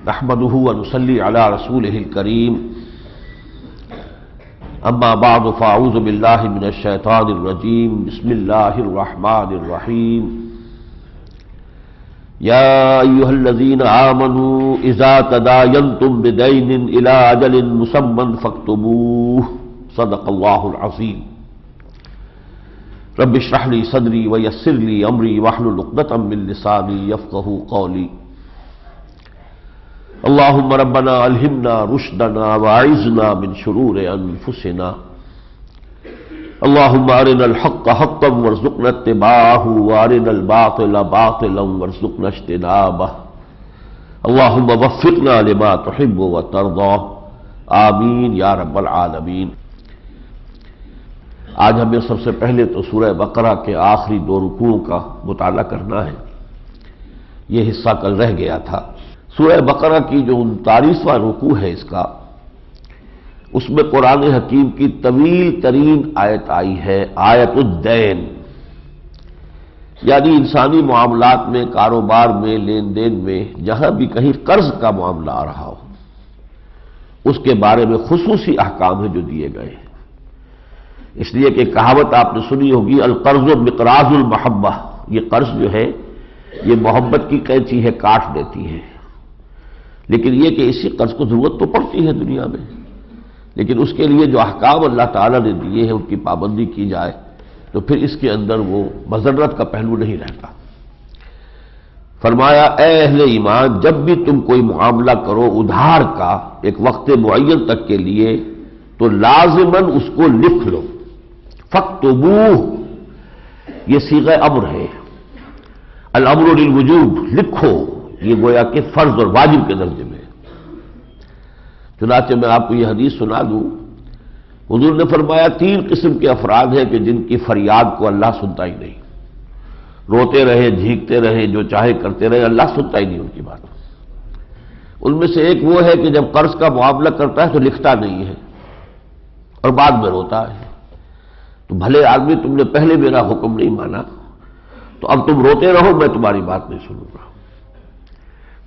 نحمده ونصلي على رسوله الكريم اما بعد فاعوذ بالله من الشيطان الرجيم بسم الله الرحمن الرحيم يا ايها الذين آمنوا اذا تداينتم بدين الى اجل مسمى فاكتبوه صدق الله العظيم رب اشرح لي صدري ويسر لي امري واحلل عقدة من لساني يفقهوا قولي اللهم ربنا الہمنا رشدنا واعذنا من شرور انفسنا اللهم ارنا الحق حقا وارزقنا اتباعه وارنا الباطل باطلا وارزقنا اجتنابه اللهم وفقنا لما تحب وترضى آمین یا رب العالمین۔ آج ہمیں سب سے پہلے تو سورہ بقرہ کے آخری 2 رکوعوں کا مطالعہ کرنا ہے۔ یہ حصہ کل رہ گیا تھا۔ سورہ بقرہ کی جو 39واں رکوع ہے اس میں قرآن حکیم کی طویل ترین آیت آئی ہے، آیت الدین، یعنی انسانی معاملات میں، کاروبار میں، لین دین میں جہاں بھی کہیں قرض کا معاملہ آ رہا ہو اس کے بارے میں خصوصی احکام ہیں جو دیے گئے ہیں۔ اس لیے کہ کہاوت آپ نے سنی ہوگی، القرض مقراض المحبہ، یہ قرض جو ہے یہ محبت کی قینچی ہے، کاٹ دیتی ہے۔ لیکن یہ کہ اسی قرض کو ضرورت تو پڑتی ہے دنیا میں، لیکن اس کے لیے جو احکام اللہ تعالیٰ نے دیے ہیں ان کی پابندی کی جائے تو پھر اس کے اندر وہ مضرت کا پہلو نہیں رہتا۔ فرمایا اے اہل ایمان، جب بھی تم کوئی معاملہ کرو ادھار کا ایک وقت معین تک کے لیے تو لازماً اس کو لکھ لو۔ فاکتبوہ، یہ صیغہ امر ہے، الامر للوجوب، لکھو، یہ گویا کہ فرض اور واجب کے درجے میں۔ چنانچہ میں آپ کو یہ حدیث سنا دوں، حضور نے فرمایا 3 قسم کے افراد ہیں کہ جن کی فریاد کو اللہ سنتا ہی نہیں، روتے رہے، جھینکتے رہے، جو چاہے کرتے رہے، اللہ سنتا ہی نہیں ان کی بات۔ ان میں سے ایک وہ ہے کہ جب قرض کا معاملہ کرتا ہے تو لکھتا نہیں ہے اور بعد میں روتا ہے۔ تو بھلے آدمی، تم نے پہلے میرا حکم نہیں مانا تو اب تم روتے رہو، میں تمہاری بات نہیں سنوں گا۔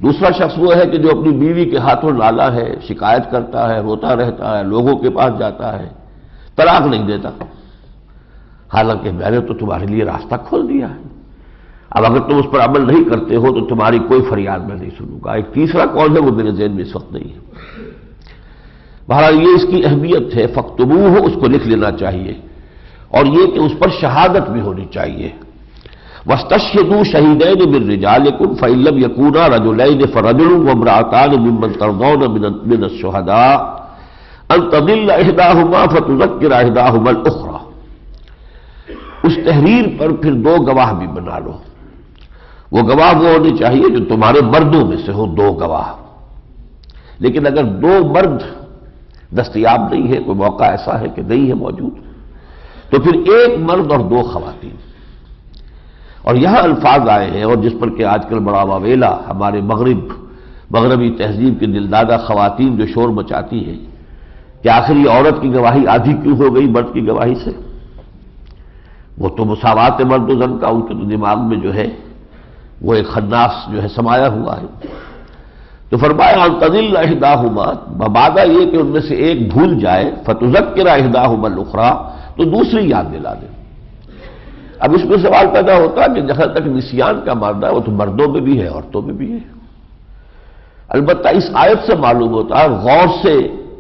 دوسرا شخص وہ ہے کہ جو اپنی بیوی کے ہاتھوں لالا ہے، شکایت کرتا ہے، روتا رہتا ہے، لوگوں کے پاس جاتا ہے، طلاق نہیں دیتا، حالانکہ میں نے تو تمہارے لیے راستہ کھول دیا ہے، اب اگر تم اس پر عمل نہیں کرتے ہو تو تمہاری کوئی فریاد میں نہیں سنوں گا۔ ایک تیسرا کون ہے وہ میرے ذہن میں اس وقت نہیں ہے۔ بہرحال یہ اس کی اہمیت ہے، فاکتبوہ، اس کو لکھ لینا چاہیے، اور یہ کہ اس پر شہادت بھی ہونی چاہیے۔ وَاسْتَشْهِدُوا شَهِيدَيْنِ مِن رِّجَالِكُمْ فَإِن لَّمْ يَكُونَا رَجُلَيْنِ فَرَجُلٌ وَامْرَأَتَانِ مِمَّن تَرْضَوْنَ مِنَ الشُّهَدَاءِ أَن تَضِلَّ إِحْدَاهُمَا فَتُذَكِّرَ إِحْدَاهُمَا الْأُخْرَىٰ۔ اس تحریر پر پھر 2 گواہ بھی بنا لو۔ وہ گواہ وہ ہونے چاہیے جو تمہارے مردوں میں سے ہو، 2 گواہ۔ لیکن اگر 2 مرد دستیاب نہیں ہے، کوئی موقع ایسا ہے کہ نہیں ہے موجود، تو پھر 1 مرد اور 2 خواتین۔ اور یہاں الفاظ آئے ہیں، اور جس پر کہ آج کل بڑا واویلا ہمارے مغربی تہذیب کے دلدادہ خواتین جو شور مچاتی ہیں کہ آخر یہ عورت کی گواہی آدھی کیوں ہو گئی مرد کی گواہی سے؟ وہ تو مساوات مرد و زن کا ان کے تو دماغ میں جو ہے وہ ایک خناس جو ہے سمایا ہوا ہے۔ تو فرمایا ان تضل احداہما، مبادا یہ کہ ان میں سے ایک بھول جائے، فتذکر احداہما الاخری، تو دوسری یاد دلا دے۔ اب اس میں سوال پیدا ہوتا ہے کہ جہاں تک نسیان کا معاملہ ہے وہ تو مردوں میں بھی ہے، عورتوں میں بھی ہے۔ البتہ اس آیت سے معلوم ہوتا ہے،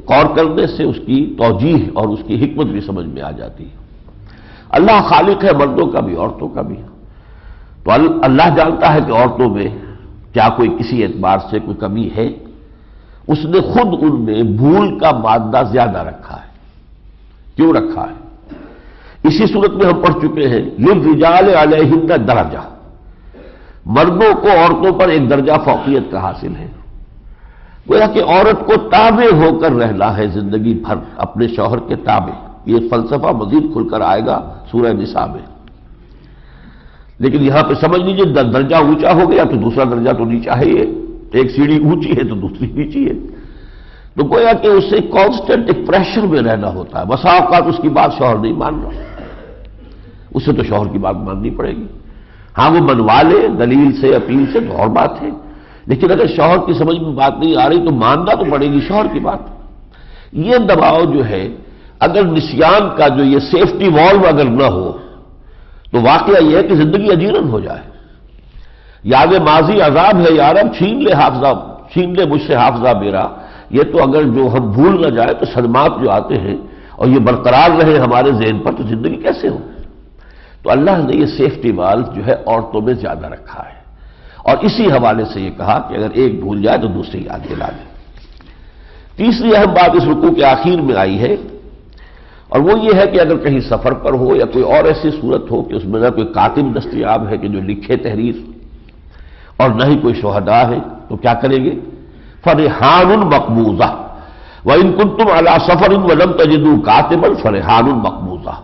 غور کرنے سے اس کی توجیہ اور اس کی حکمت بھی سمجھ میں آ جاتی ہے۔ اللہ خالق ہے مردوں کا بھی، عورتوں کا بھی، تو اللہ جانتا ہے کہ عورتوں میں کیا کوئی کسی اعتبار سے کوئی کمی ہے، اس نے خود ان میں بھول کا مادہ زیادہ رکھا ہے۔ کیوں رکھا ہے؟ اسی صورت میں ہم پڑھ چکے ہیں، للرجال علیہن درجہ، مردوں کو عورتوں پر ایک درجہ فوقیت کا حاصل ہے۔ گویا کہ عورت کو تابع ہو کر رہنا ہے زندگی بھر، اپنے شوہر کے تابع۔ یہ فلسفہ مزید کھل کر آئے گا سورہ نساء میں، لیکن یہاں پہ سمجھ لیجیے درجہ اونچا ہو گیا تو دوسرا درجہ تو نیچا ہے، یہ ایک سیڑھی اونچی ہے تو دوسری نیچی ہے، تو گویا کہ اسے کانسٹنٹ ایک پریشر میں رہنا ہوتا ہے۔ بسا اوقات اس کی بات شوہر نہیں مان رہا، اسے تو شوہر کی بات ماننی پڑے گی۔ ہاں وہ منوا لے دلیل سے، اپیل سے تو اور بات ہے، لیکن اگر شوہر کی سمجھ میں بات نہیں آ رہی تو ماننا تو پڑے گی شوہر کی بات. یہ دباؤ جو ہے اگر نسیان کا جو یہ سیفٹی والو اگر نہ ہو تو واقعہ یہ ہے کہ زندگی اجیرن ہو جائے. یاد ماضی عذاب ہے یارب، چھین لے مجھ سے حافظہ میرا. یہ تو اگر جو ہم بھول نہ جائے تو صدمات جو آتے ہیں اور یہ برقرار رہے ہمارے ذہن پر تو زندگی کیسے ہو. تو اللہ نے یہ سیفٹی وال جو ہے عورتوں میں زیادہ رکھا ہے، اور اسی حوالے سے یہ کہا کہ اگر ایک بھول جائے تو دوسری یاد دلا دے. تیسری اہم بات اس رکوع کے آخر میں آئی ہے، اور وہ یہ ہے کہ اگر کہیں سفر پر ہو یا کوئی اور ایسی صورت ہو کہ اس میں نہ کوئی کاتب دستیاب ہے کہ جو لکھے تحریر اور نہ ہی کوئی شہداء ہے، تو کیا کریں گے؟ فرحان مقبوضہ وَإِن كُنتُمْ عَلَىٰ سَفَرٍ وَلَمْ تَجِدُوا كَاتِبًا فَرِحَانٌ مَقْبُوضَةٌ.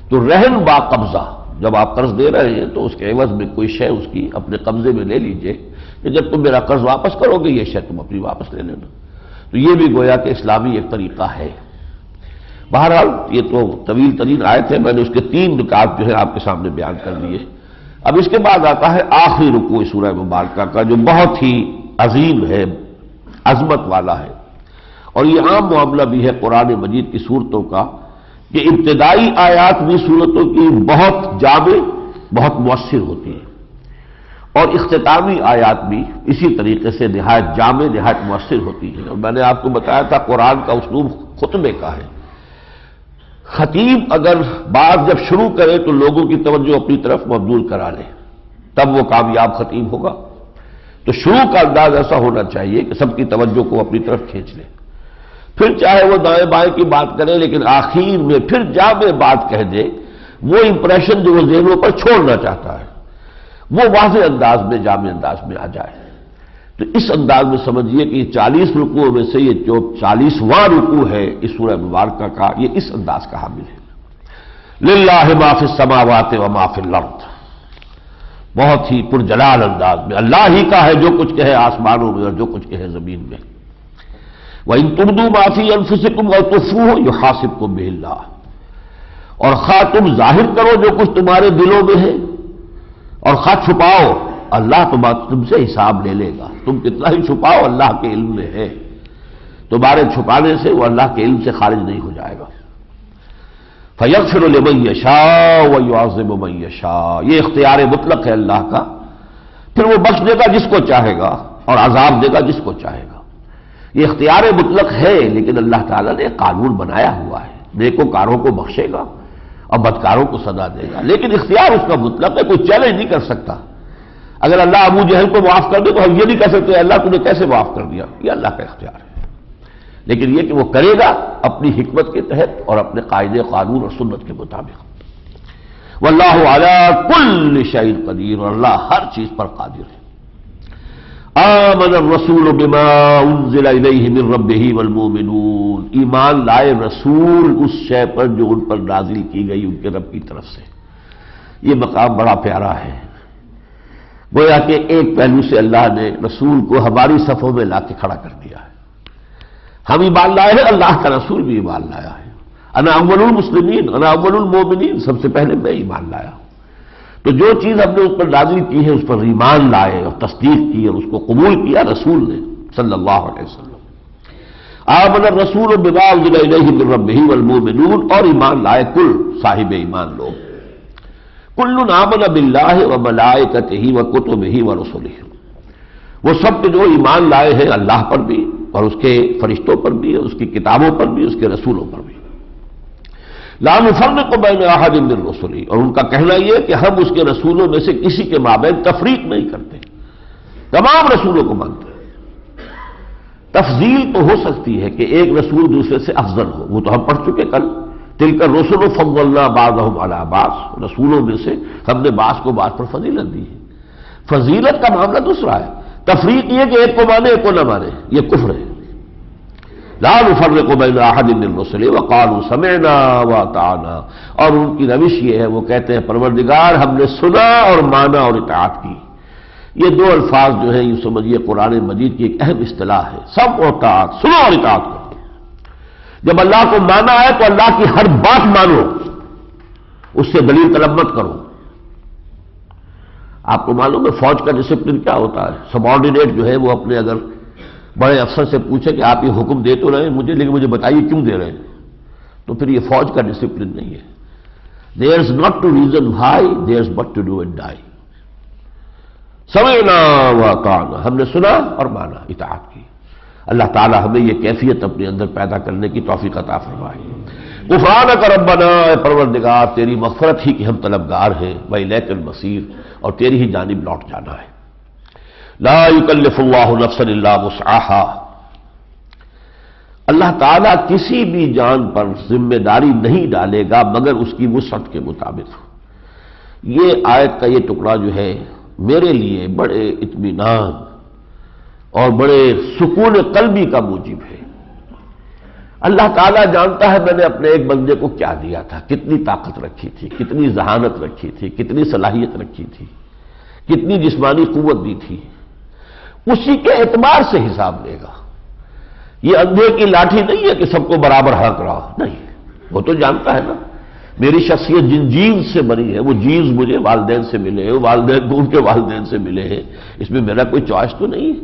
تو رہن با قبضہ، جب آپ قرض دے رہے ہیں تو اس کے عوض میں کوئی شے اس کی اپنے قبضے میں لے لیجئے کہ جب تم میرا قرض واپس کرو گے یہ شے تم اپنی واپس لے لینا. تو یہ بھی گویا کہ اسلامی ایک طریقہ ہے. بہرحال یہ تو طویل ترین آیت ہے، میں نے اس کے 3 نکات جو ہے آپ کے سامنے بیان کر دیے. اب اس کے بعد آتا ہے آخری رکوع سورہ مبارکہ کا جو بہت ہی عظیم ہے، عظمت والا ہے. اور یہ عام معاملہ بھی ہے قرآن مجید کی صورتوں کا کہ ابتدائی آیات بھی صورتوں کی بہت جامع، بہت مؤثر ہوتی ہیں، اور اختتامی آیات بھی اسی طریقے سے نہایت جامع، نہایت مؤثر ہوتی ہیں. اور میں نے آپ کو بتایا تھا قرآن کا اسلوب خطبے کا ہے. خطیب اگر بات جب شروع کرے تو لوگوں کی توجہ اپنی طرف مبذول کرا لے تب وہ کامیاب خطیب ہوگا. تو شروع کا انداز ایسا ہونا چاہیے کہ سب کی توجہ کو اپنی طرف کھینچ لے، پھر چاہے وہ دائیں بائیں کی بات کرے لیکن آخر میں پھر جامع بات کہہ دے. وہ امپریشن جو وہ ذہنوں پر چھوڑنا چاہتا ہے وہ واضح انداز میں، جامع انداز میں آ جائے. تو اس انداز میں سمجھیے کہ یہ 40 رکوعوں میں سے یہ جو 40واں رکوع ہے اس سورہ مبارکہ کا، یہ اس انداز کا حامل ہے. للہ ما فی السماوات و ما فی الارض. بہت ہی پرجلال انداز میں اللہ ہی کا ہے جو کچھ کہے آسمانوں میں اور جو کچھ کہے زمین میں. وَإِن تُبْدُوا مَا فِي أَنفُسِكُمْ أَوْ تُخْفُوهُ يُحَاسِبْكُم بِهِ اللَّهُ. اور خواہ تم ظاہر کرو جو کچھ تمہارے دلوں میں ہے اور خواہ چھپاؤ، اللہ تم سے حساب لے لے گا. تم کتنا ہی چھپاؤ اللہ کے علم میں ہے، تمہارے چھپانے سے وہ اللہ کے علم سے خارج نہیں ہو جائے گا. فَيَغْفِرُ لِمَن يَشَاءُ وَيُعَذِّبُ مَن يَشَاءُ. یہ اختیار مطلق ہے اللہ کا، پھر وہ بخش دے گا جس کو چاہے گا اور عذاب دے گا جس کو چاہے گا. یہ اختیار مطلق ہے، لیکن اللہ تعالیٰ نے قانون بنایا ہوا ہے. نیکوکاروں کو بخشے گا اور بدکاروں کو سزا دے گا، لیکن اختیار اس کا مطلق ہے، کوئی چیلنج نہیں کر سکتا. اگر اللہ ابو جہل کو معاف کر دے تو ہم یہ نہیں کہہ سکتے اللہ تم نے کیسے معاف کر دیا. یہ اللہ کا اختیار ہے، لیکن یہ کہ وہ کرے گا اپنی حکمت کے تحت اور اپنے قاعدے قانون اور سنت کے مطابق. واللہ علی کل شیء قدیر. اور اللہ ہر چیز پر قادر ہے. آمن الرسول بما انزل الیہ من ربہ والمؤمنون. ایمان لائے رسول اس شے پر جو ان پر نازل کی گئی ان کے رب کی طرف سے. یہ مقام بڑا پیارا ہے. گویا کہ ایک پہلو سے اللہ نے رسول کو ہماری صفوں میں لا کے کھڑا کر دیا ہے. ہم ایمان لائے ہیں، اللہ کا رسول بھی ایمان لایا ہے. انا اول المسلمین انا اول المؤمنین. سب سے پہلے میں ایمان لایا ہوں. تو جو چیز ہم نے اس پر نازل کی ہے اس پر ایمان لائے اور تصدیق کی اور اس کو قبول کیا رسول نے صلی اللہ علیہ وسلم. آمن الرسول بما انزل الیہ من ربہ والمؤمنون. اور ایمان لائے کل صاحب ایمان لوگ. کل آمن باللہ وملائکتہ وکتبہ ورسلہ. وہ سب کے جو ایمان لائے ہیں اللہ پر بھی اور اس کے فرشتوں پر بھی، اس کی کتابوں پر بھی، اس کے رسولوں پر بھی. لا نفرق بین احد من رسلہ. اور ان کا کہنا یہ کہ ہم اس کے رسولوں میں سے کسی کے مابین تفریق نہیں کرتے، تمام رسولوں کو مانتے ہیں. تفضیل تو ہو سکتی ہے کہ ایک رسول دوسرے سے افضل ہو، وہ تو ہم پڑھ چکے کل. تلک الرسل فضلنا بعضهم علی بعض. رسولوں میں سے ہم نے بعض کو بعض پر فضیلت دی ہے. فضیلت کا معاملہ دوسرا ہے. تفریق یہ کہ ایک کو مانے ایک کو نہ مانے، یہ کفر ہے. لا نفرق بین احد من الرسل وقالوا سمعنا واطعنا. اور ان کی روش یہ ہے، وہ کہتے ہیں پروردگار ہم نے سنا اور مانا اور اطاعت کی. یہ دو الفاظ جو ہیں یوں سمجھیے قرآن مجید کی ایک اہم اصطلاح ہے. سب اور اطاعت، سنو اور اطاعت کرو. جب اللہ کو مانا ہے تو اللہ کی ہر بات مانو، اس سے دلیل طلب مت کرو. آپ کو معلوم ہے فوج کا ڈسپلن کیا ہوتا ہے؟ سبارڈینیٹ جو ہے وہ اپنے اگر بڑے افسر سے پوچھے کہ آپ یہ حکم دے تو رہے ہیں مجھے، لیکن مجھے بتائیے کیوں دے رہے ہیں، تو پھر یہ فوج کا ڈسپلن نہیں ہے. There is not to reason why, there is but to do and die. سمعنا واطعنا، ہم نے سنا اور مانا، اطاعت کی. اللہ تعالی ہمیں یہ کیفیت اپنے اندر پیدا کرنے کی توفیق عطا فرمائے. غفرانک ربنا، اے پروردگار تیری مغفرت ہی کے ہم طلبگار ہیں، وإلیک المصیر، اور تیری ہی جانب لوٹ جانا ہے. لا یکلف اللہ نفسا الا وسعها، اللہ تعالیٰ کسی بھی جان پر ذمہ داری نہیں ڈالے گا مگر اس کی وسعت کے مطابق. یہ آیت کا یہ ٹکڑا جو ہے میرے لیے بڑے اطمینان اور بڑے سکون قلبی کا موجب ہے. اللہ تعالیٰ جانتا ہے میں نے اپنے ایک بندے کو کیا دیا تھا، کتنی طاقت رکھی تھی، کتنی ذہانت رکھی تھی، کتنی صلاحیت رکھی تھی، کتنی جسمانی قوت دی تھی. اسی کے اعتبار سے حساب لے گا. یہ اندھے کی لاٹھی نہیں ہے کہ سب کو برابر حق رہا، نہیں. وہ تو جانتا ہے نا میری شخصیت جن جینز سے بنی ہے وہ جینز مجھے والدین سے ملے ہیں، والدین کو ان کے والدین سے ملے ہیں، اس میں میرا کوئی چوائس تو نہیں ہے.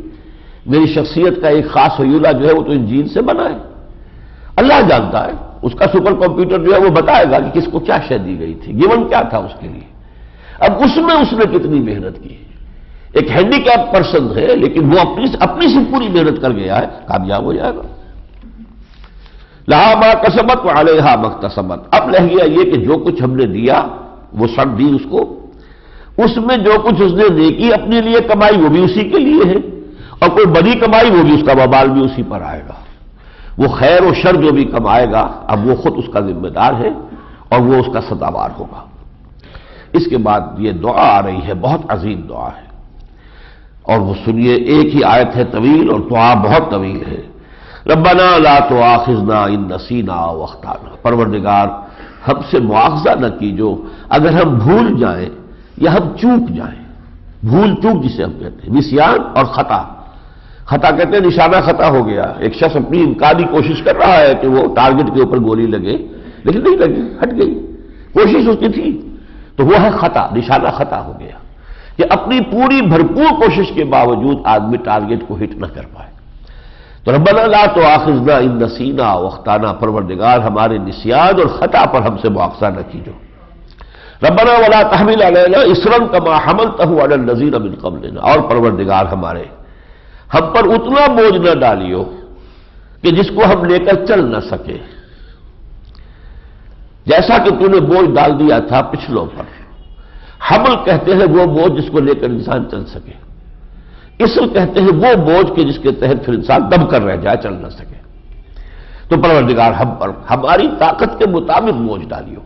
میری شخصیت کا ایک خاص حیولہ جو ہے وہ تو ان جینز سے بنا ہے. اللہ جانتا ہے، اس کا سپر کمپیوٹر جو ہے وہ بتائے گا کہ کس کو کیا شے دی گئی تھی، گیون کیا تھا اس کے لیے. اب اس میں اس نے کتنی محنت کی. ایک ہینڈی کیپ پرسن ہے لیکن وہ اپنی سے پوری محنت کر گیا ہے، کامیاب ہو جائے گا. لہا ما کسبت وعلیہا ما اکتسبت. اب رہ گیا یہ کہ جو کچھ ہم نے دیا وہ سب دی اس کو، اس میں جو کچھ اس نے نیکی اپنے لیے کمائی وہ بھی اسی کے لیے ہے، اور کوئی بڑی کمائی وہ بھی اس کا وبال بھی اسی پر آئے گا. وہ خیر و شر جو بھی کمائے گا اب وہ خود اس کا ذمہ دار ہے اور وہ اس کا سزاوار ہوگا. اس کے بعد یہ دعا آ رہی ہے، بہت عظیم دعا ہے، اور وہ سنیے. ایک ہی آیت ہے طویل اور دعا بہت طویل ہے. ربنا لا تؤاخذنا ان نسینا او اخطانا، پروردگار ہم سے مواخذہ نہ کیجو اگر ہم بھول جائیں یا ہم چوک جائیں. بھول چوک جسے ہم کہتے ہیں، نسیان اور خطا. خطا کہتے ہیں نشانہ خطا ہو گیا، ایک شخص اپنی امکانی کوشش کر رہا ہے کہ وہ ٹارگٹ کے اوپر گولی لگے لیکن نہیں لگی، ہٹ گئی. کوشش اس کی تھی تو وہ ہے خطا، نشانہ خطا ہو گیا کہ اپنی پوری بھرپور کوشش کے باوجود آدمی ٹارگٹ کو ہٹ نہ کر پائے. تو ربنا لا تؤاخذنا ان نسینا او اخطانا، پروردگار ہمارے نسیان اور خطا پر ہم سے مواخذہ نہ کیجو. ربنا ولا تحمل علینا اصرا کما حملته علی الذین من قبلنا، اور پروردگار ہمارے ہم پر اتنا بوجھ نہ ڈالیو کہ جس کو ہم لے کر چل نہ سکے، جیسا کہ تو نے بوجھ ڈال دیا تھا پچھلوں پر. حمل کہتے ہیں وہ بوجھ جس کو لے کر انسان چل سکے، اسر کہتے ہیں وہ بوجھ کے جس کے تحت پھر انسان دب کر رہ جائے، چل نہ سکے. تو پروردگار ہم پر ہماری طاقت کے مطابق بوجھ ڈالیو.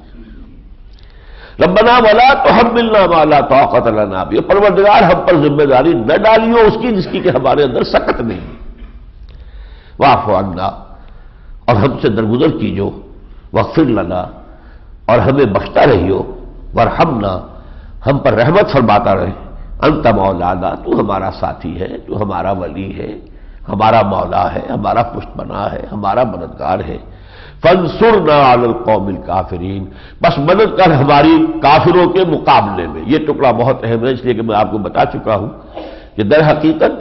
ربنا ولا تحملنا ما لا طاقت لنا به، پروردگار ہم پر ذمہ داری نہ ڈالیو اس کی جس کی کہ ہمارے اندر سکت نہیں. واعف عنا، اور ہم سے درگزر کیجو. واغفر لنا، اور ہمیں بخشتا رہیو. وارحمنا، ہم پر رحمت فرماتا رہے. انت مولانا، تو ہمارا ساتھی ہے، تو ہمارا ولی ہے، ہمارا مولا ہے، ہمارا پشت بنا ہے، ہمارا مددگار ہے. فانصرنا علی القوم الکافرین، بس مدد کر ہماری کافروں کے مقابلے میں. یہ ٹکڑا بہت اہم ہے، اس لیے کہ میں آپ کو بتا چکا ہوں کہ در حقیقت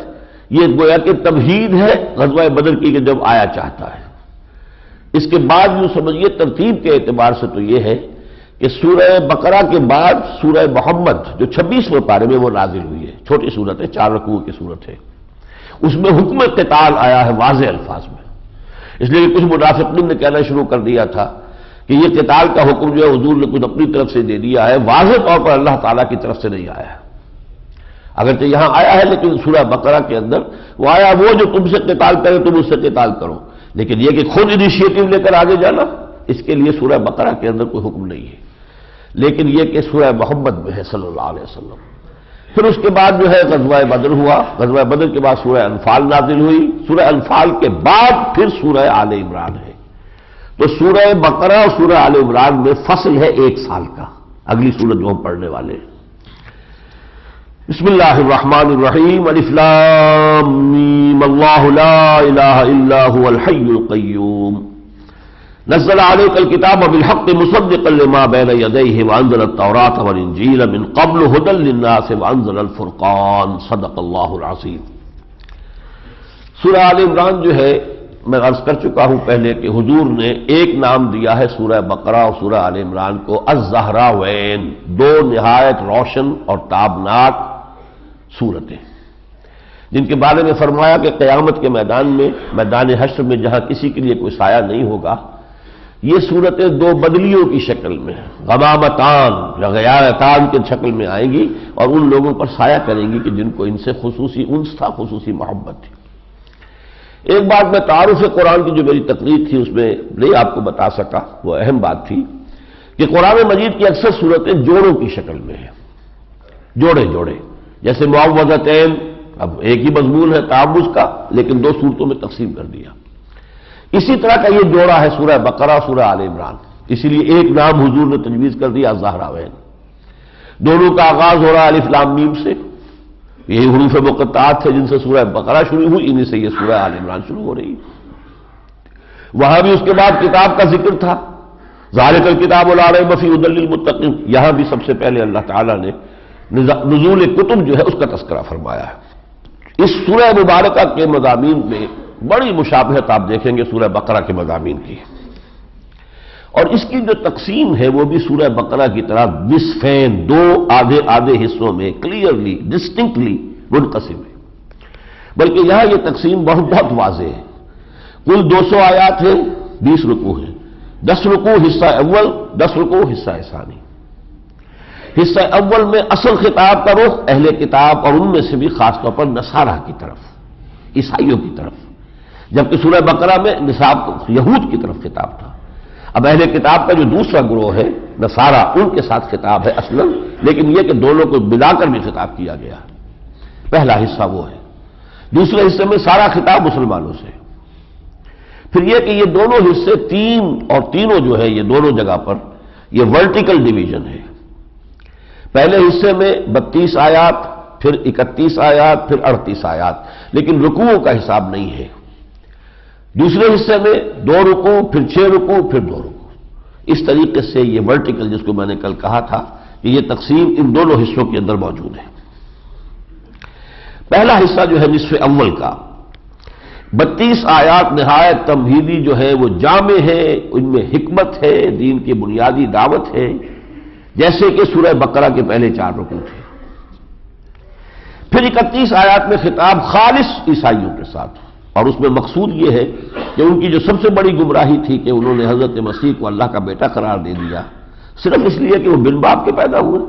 یہ گویا کہ تمہید ہے غزوہ بدر کی کہ جب آیا چاہتا ہے. اس کے بعد یوں سمجھیے ترتیب کے اعتبار سے تو یہ ہے کہ سورہ بقرہ کے بعد سورہ محمد جو 26ویں پارے میں وہ نازل ہوئی ہے، چھوٹی صورت ہے، 4 رکوع کی صورت ہے. اس میں حکم قتال آیا ہے واضح الفاظ میں. اس لیے کہ کچھ منافقین نے کہنا شروع کر دیا تھا کہ یہ قتال کا حکم جو ہے حضور نے کچھ اپنی طرف سے دے دیا ہے، واضح طور پر اللہ تعالیٰ کی طرف سے نہیں آیا ہے. اگرچہ یہاں آیا ہے لیکن سورہ بقرہ کے اندر وہ آیا وہ جو تم سے قتال کرے تم اس سے قتال کرو، لیکن یہ کہ خود انیشیٹو لے کر آگے جانا اس کے لیے سورہ بقرہ کے اندر کوئی حکم نہیں ہے. لیکن یہ کہ سورہ محمد میں ہے صلی اللہ علیہ وسلم. پھر اس کے بعد جو ہے غزوہ بدر ہوا. غزوہ بدر کے بعد سورہ انفال نازل ہوئی. سورہ انفال کے بعد پھر سورہ آل عمران ہے. تو سورہ بقرہ اور سورہ آل عمران میں فصل ہے 1 سال کا. اگلی سورت جو ہم پڑھنے والے ہیں. بسم اللہ الرحمن الرحیم. الف لام میم. اللہ لا الہ الا هو الحی القیوم نزل علیک الکتاب بالحق مصدقا لما بین یدیہ وانزل التوراۃ والانجیل من قبل ھدی للناس وانزل الفرقان صدق اللہ العظیم۔ سورہ آل عمران جو ہے، میں عرض کر چکا ہوں پہلے کہ حضور نے ایک نام دیا ہے سورہ بقرہ اور سورہ آل عمران کو، الزہراوین، دو نہایت روشن اور تابناک سورتیں، جن کے بارے میں فرمایا کہ قیامت کے میدان میں، میدان حشر میں جہاں کسی کے لیے کوئی سایہ نہیں ہوگا، یہ صورتیں دو بدلیوں کی شکل میں، غمامتان یا غیارتان کی شکل میں آئیں گی اور ان لوگوں پر سایہ کریں گی کہ جن کو ان سے خصوصی انس تھا، خصوصی محبت تھی۔ ایک بات میں تعارف قرآن کی جو میری تقریر تھی اس میں نہیں آپ کو بتا سکا، وہ اہم بات تھی کہ قرآن مجید کی اکثر صورتیں جوڑوں کی شکل میں ہیں، جوڑے جوڑے، جیسے معوذتین، اب ایک ہی مضمون ہے تعوذ کا لیکن دو صورتوں میں تقسیم کر دیا۔ اسی طرح کا یہ جوڑا ہے سورہ بقرہ، سورہ آل عمران، اسی لیے ایک نام حضور نے تجویز کر دیا الزہراوین۔ دونوں کا آغاز ہو رہا ہے الف لام میم سے، یہی حروف مقطعات تھے جن سے سورہ بقرہ شروع ہوئی، انہی سے یہ سورہ آل عمران شروع ہو رہی ہے۔ وہاں بھی اس کے بعد کتاب کا ذکر تھا، ذالک الکتاب لا ریب فیہ ھدی للمتقین، یہاں بھی سب سے پہلے اللہ تعالیٰ نے نزول کتب جو ہے اس کا تذکرہ فرمایا ہے۔ اس سورہ مبارکہ کے مضامین میں بڑی مشابہت آپ دیکھیں گے سورہ بقرہ کے مضامین کی، اور اس کی جو تقسیم ہے وہ بھی سورہ بقرہ کی طرح نصفین، دو آدھے آدھے حصوں میں کلیئرلی ڈسٹنکٹلی منقسم ہے، بلکہ یہاں یہ تقسیم بہت واضح ہے۔ کل 200 آیات ہیں، 20 رکوع ہیں، 10 رکوع حصہ اول، 10 رکوع حصہ ثانی۔ حصہ اول میں اصل خطاب کا رخ اہل کتاب اور ان میں سے بھی خاص طور پر نصارہ کی طرف، عیسائیوں کی طرف، جبکہ سورہ بقرہ میں یہود کی طرف خطاب تھا۔ اب اہل کتاب کا جو دوسرا گروہ ہے نصارہ، ان کے ساتھ خطاب ہے اصلاً، لیکن یہ کہ دونوں کو ملا کر بھی خطاب کیا گیا۔ پہلا حصہ وہ ہے، دوسرے حصے میں سارا خطاب مسلمانوں سے۔ پھر یہ کہ یہ دونوں حصے تین اور تینوں جو ہے یہ دونوں جگہ پر یہ ورٹیکل ڈویژن ہے۔ پہلے حصے میں 32 آیات، پھر 31 آیات، پھر 38 آیات، لیکن رکوعوں کا حساب نہیں ہے۔ دوسرے حصے میں 2 رکوع، پھر 6 رکوع، پھر 2 رکوع، اس طریقے سے یہ ورٹیکل، جس کو میں نے کل کہا تھا کہ یہ تقسیم ان دونوں حصوں کے اندر موجود ہے۔ پہلا حصہ جو ہے نصف اول کا، 32 آیات نہایت تمہیدی جو ہے وہ جامع ہے، ان میں حکمت ہے، دین کی بنیادی دعوت ہے، جیسے کہ سورہ بقرہ کے پہلے 4 رکوع تھے۔ پھر 31 آیات میں خطاب خالص عیسائیوں کے ساتھ، اور اس میں مقصود یہ ہے کہ ان کی جو سب سے بڑی گمراہی تھی کہ انہوں نے حضرت مسیح کو اللہ کا بیٹا قرار دے دیا صرف اس لیے کہ وہ بن باپ کے پیدا ہوئے،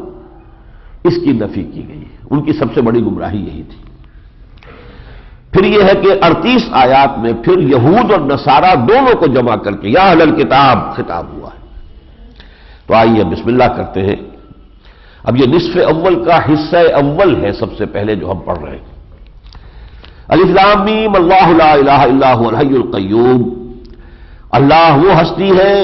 اس کی نفی کی گئی۔ ان کی سب سے بڑی گمراہی یہی تھی۔ پھر یہ ہے کہ 38 آیات میں پھر یہود اور نصارہ دونوں کو جمع کر کے یا اہل الکتاب خطاب ہوا ہے۔ تو آئیے بسم اللہ کرتے ہیں۔ اب یہ نصف اول کا حصہ اول ہے، سب سے پہلے جو ہم پڑھ رہے ہیں، الف لام میم، اللہ لا الہ الا هو الحی القیوم، اللہ وہ ہستی ہے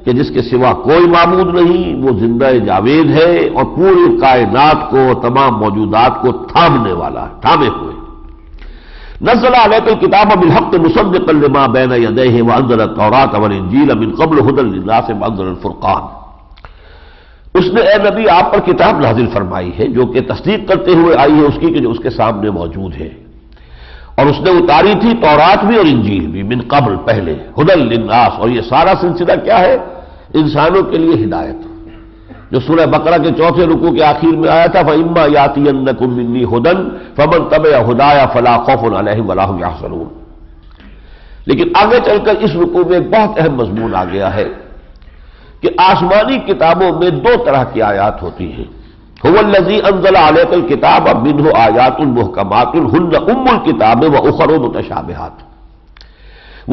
کہ جس کے سوا کوئی معبود نہیں، وہ زندہ جاوید ہے اور پوری کائنات کو، تمام موجودات کو تھامنے والا ہے، تھامے ہوئے۔ نزل علیک الکتاب بالحق مصدقا لما بین یدیہ وانزل التوراۃ والانجیل من قبل ھدی للناس وانزل الفرقان، اس نے اے نبی آپ پر کتاب نازل فرمائی ہے جو کہ تصدیق کرتے ہوئے آئی ہے اس کی کہ جو اس کے سامنے موجود ہے، اور اس نے اتاری تھی تورات بھی اور انجیل بھی من قبل، پہلے، ھدی للناس، اور یہ سارا سلسلہ کیا ہے؟ انسانوں کے لیے ہدایت، جو سورہ بقرہ کے 4 رکوع کے آخر میں آیا تھا فَإِمَّا يَأْتِيَنَّكُم مِّنِّي هُدًى فَمَن تَبِعَ هُدَايَ فَلَا خَوْفٌ عَلَيْهِمْ وَلَا هُمْ يَحْزَنُونَ۔ لیکن آگے چل کر اس رکوع میں ایک بہت اہم مضمون آ گیا ہے کہ آسمانی کتابوں میں 2 طرح کی آیات ہوتی ہیں، هُوَ الَّذِي أَنزَلَ عَلَيْكَ الْكِتَابَ مِنْهُ آيَاتٌ مُحْكَمَاتٌ هُنَّ أُمُّ الْكِتَابِ وَأُخَرُ مُتَشَابِهَاتٌ،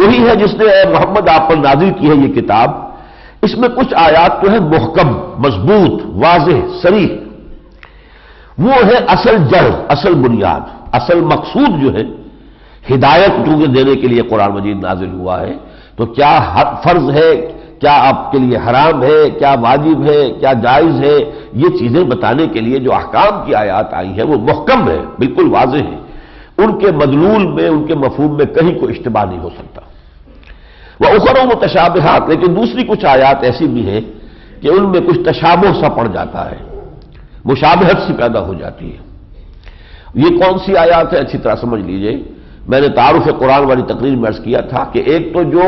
وہی ہے جس نے اے محمد آپ پر نازل کی ہے یہ کتاب، اس میں کچھ آیات تو ہے محکم، مضبوط، واضح، صریح، وہ ہے اصل جڑ، اصل بنیاد، اصل مقصود جو ہے ہدایت چونکہ دینے کے لیے قرآن مجید نازل ہوا ہے، تو کیا فرض ہے، کیا آپ کے لیے حرام ہے، کیا واجب ہے، کیا جائز ہے، یہ چیزیں بتانے کے لیے جو احکام کی آیات آئی ہیں وہ محکم ہے، بالکل واضح ہے، ان کے مدلول میں، ان کے مفہوم میں کہیں کوئی اشتباہ نہیں ہو سکتا۔ وَأُخَرُ مُتَشَابِهَاتٌ، لیکن دوسری کچھ آیات ایسی بھی ہیں کہ ان میں کچھ تشابہ سا پڑ جاتا ہے، مشابہت سی پیدا ہو جاتی ہے۔ یہ کون سی آیات ہے اچھی طرح سمجھ لیجئے۔ میں نے تعارف قرآن والی تقریر میں عرض کیا تھا کہ ایک تو جو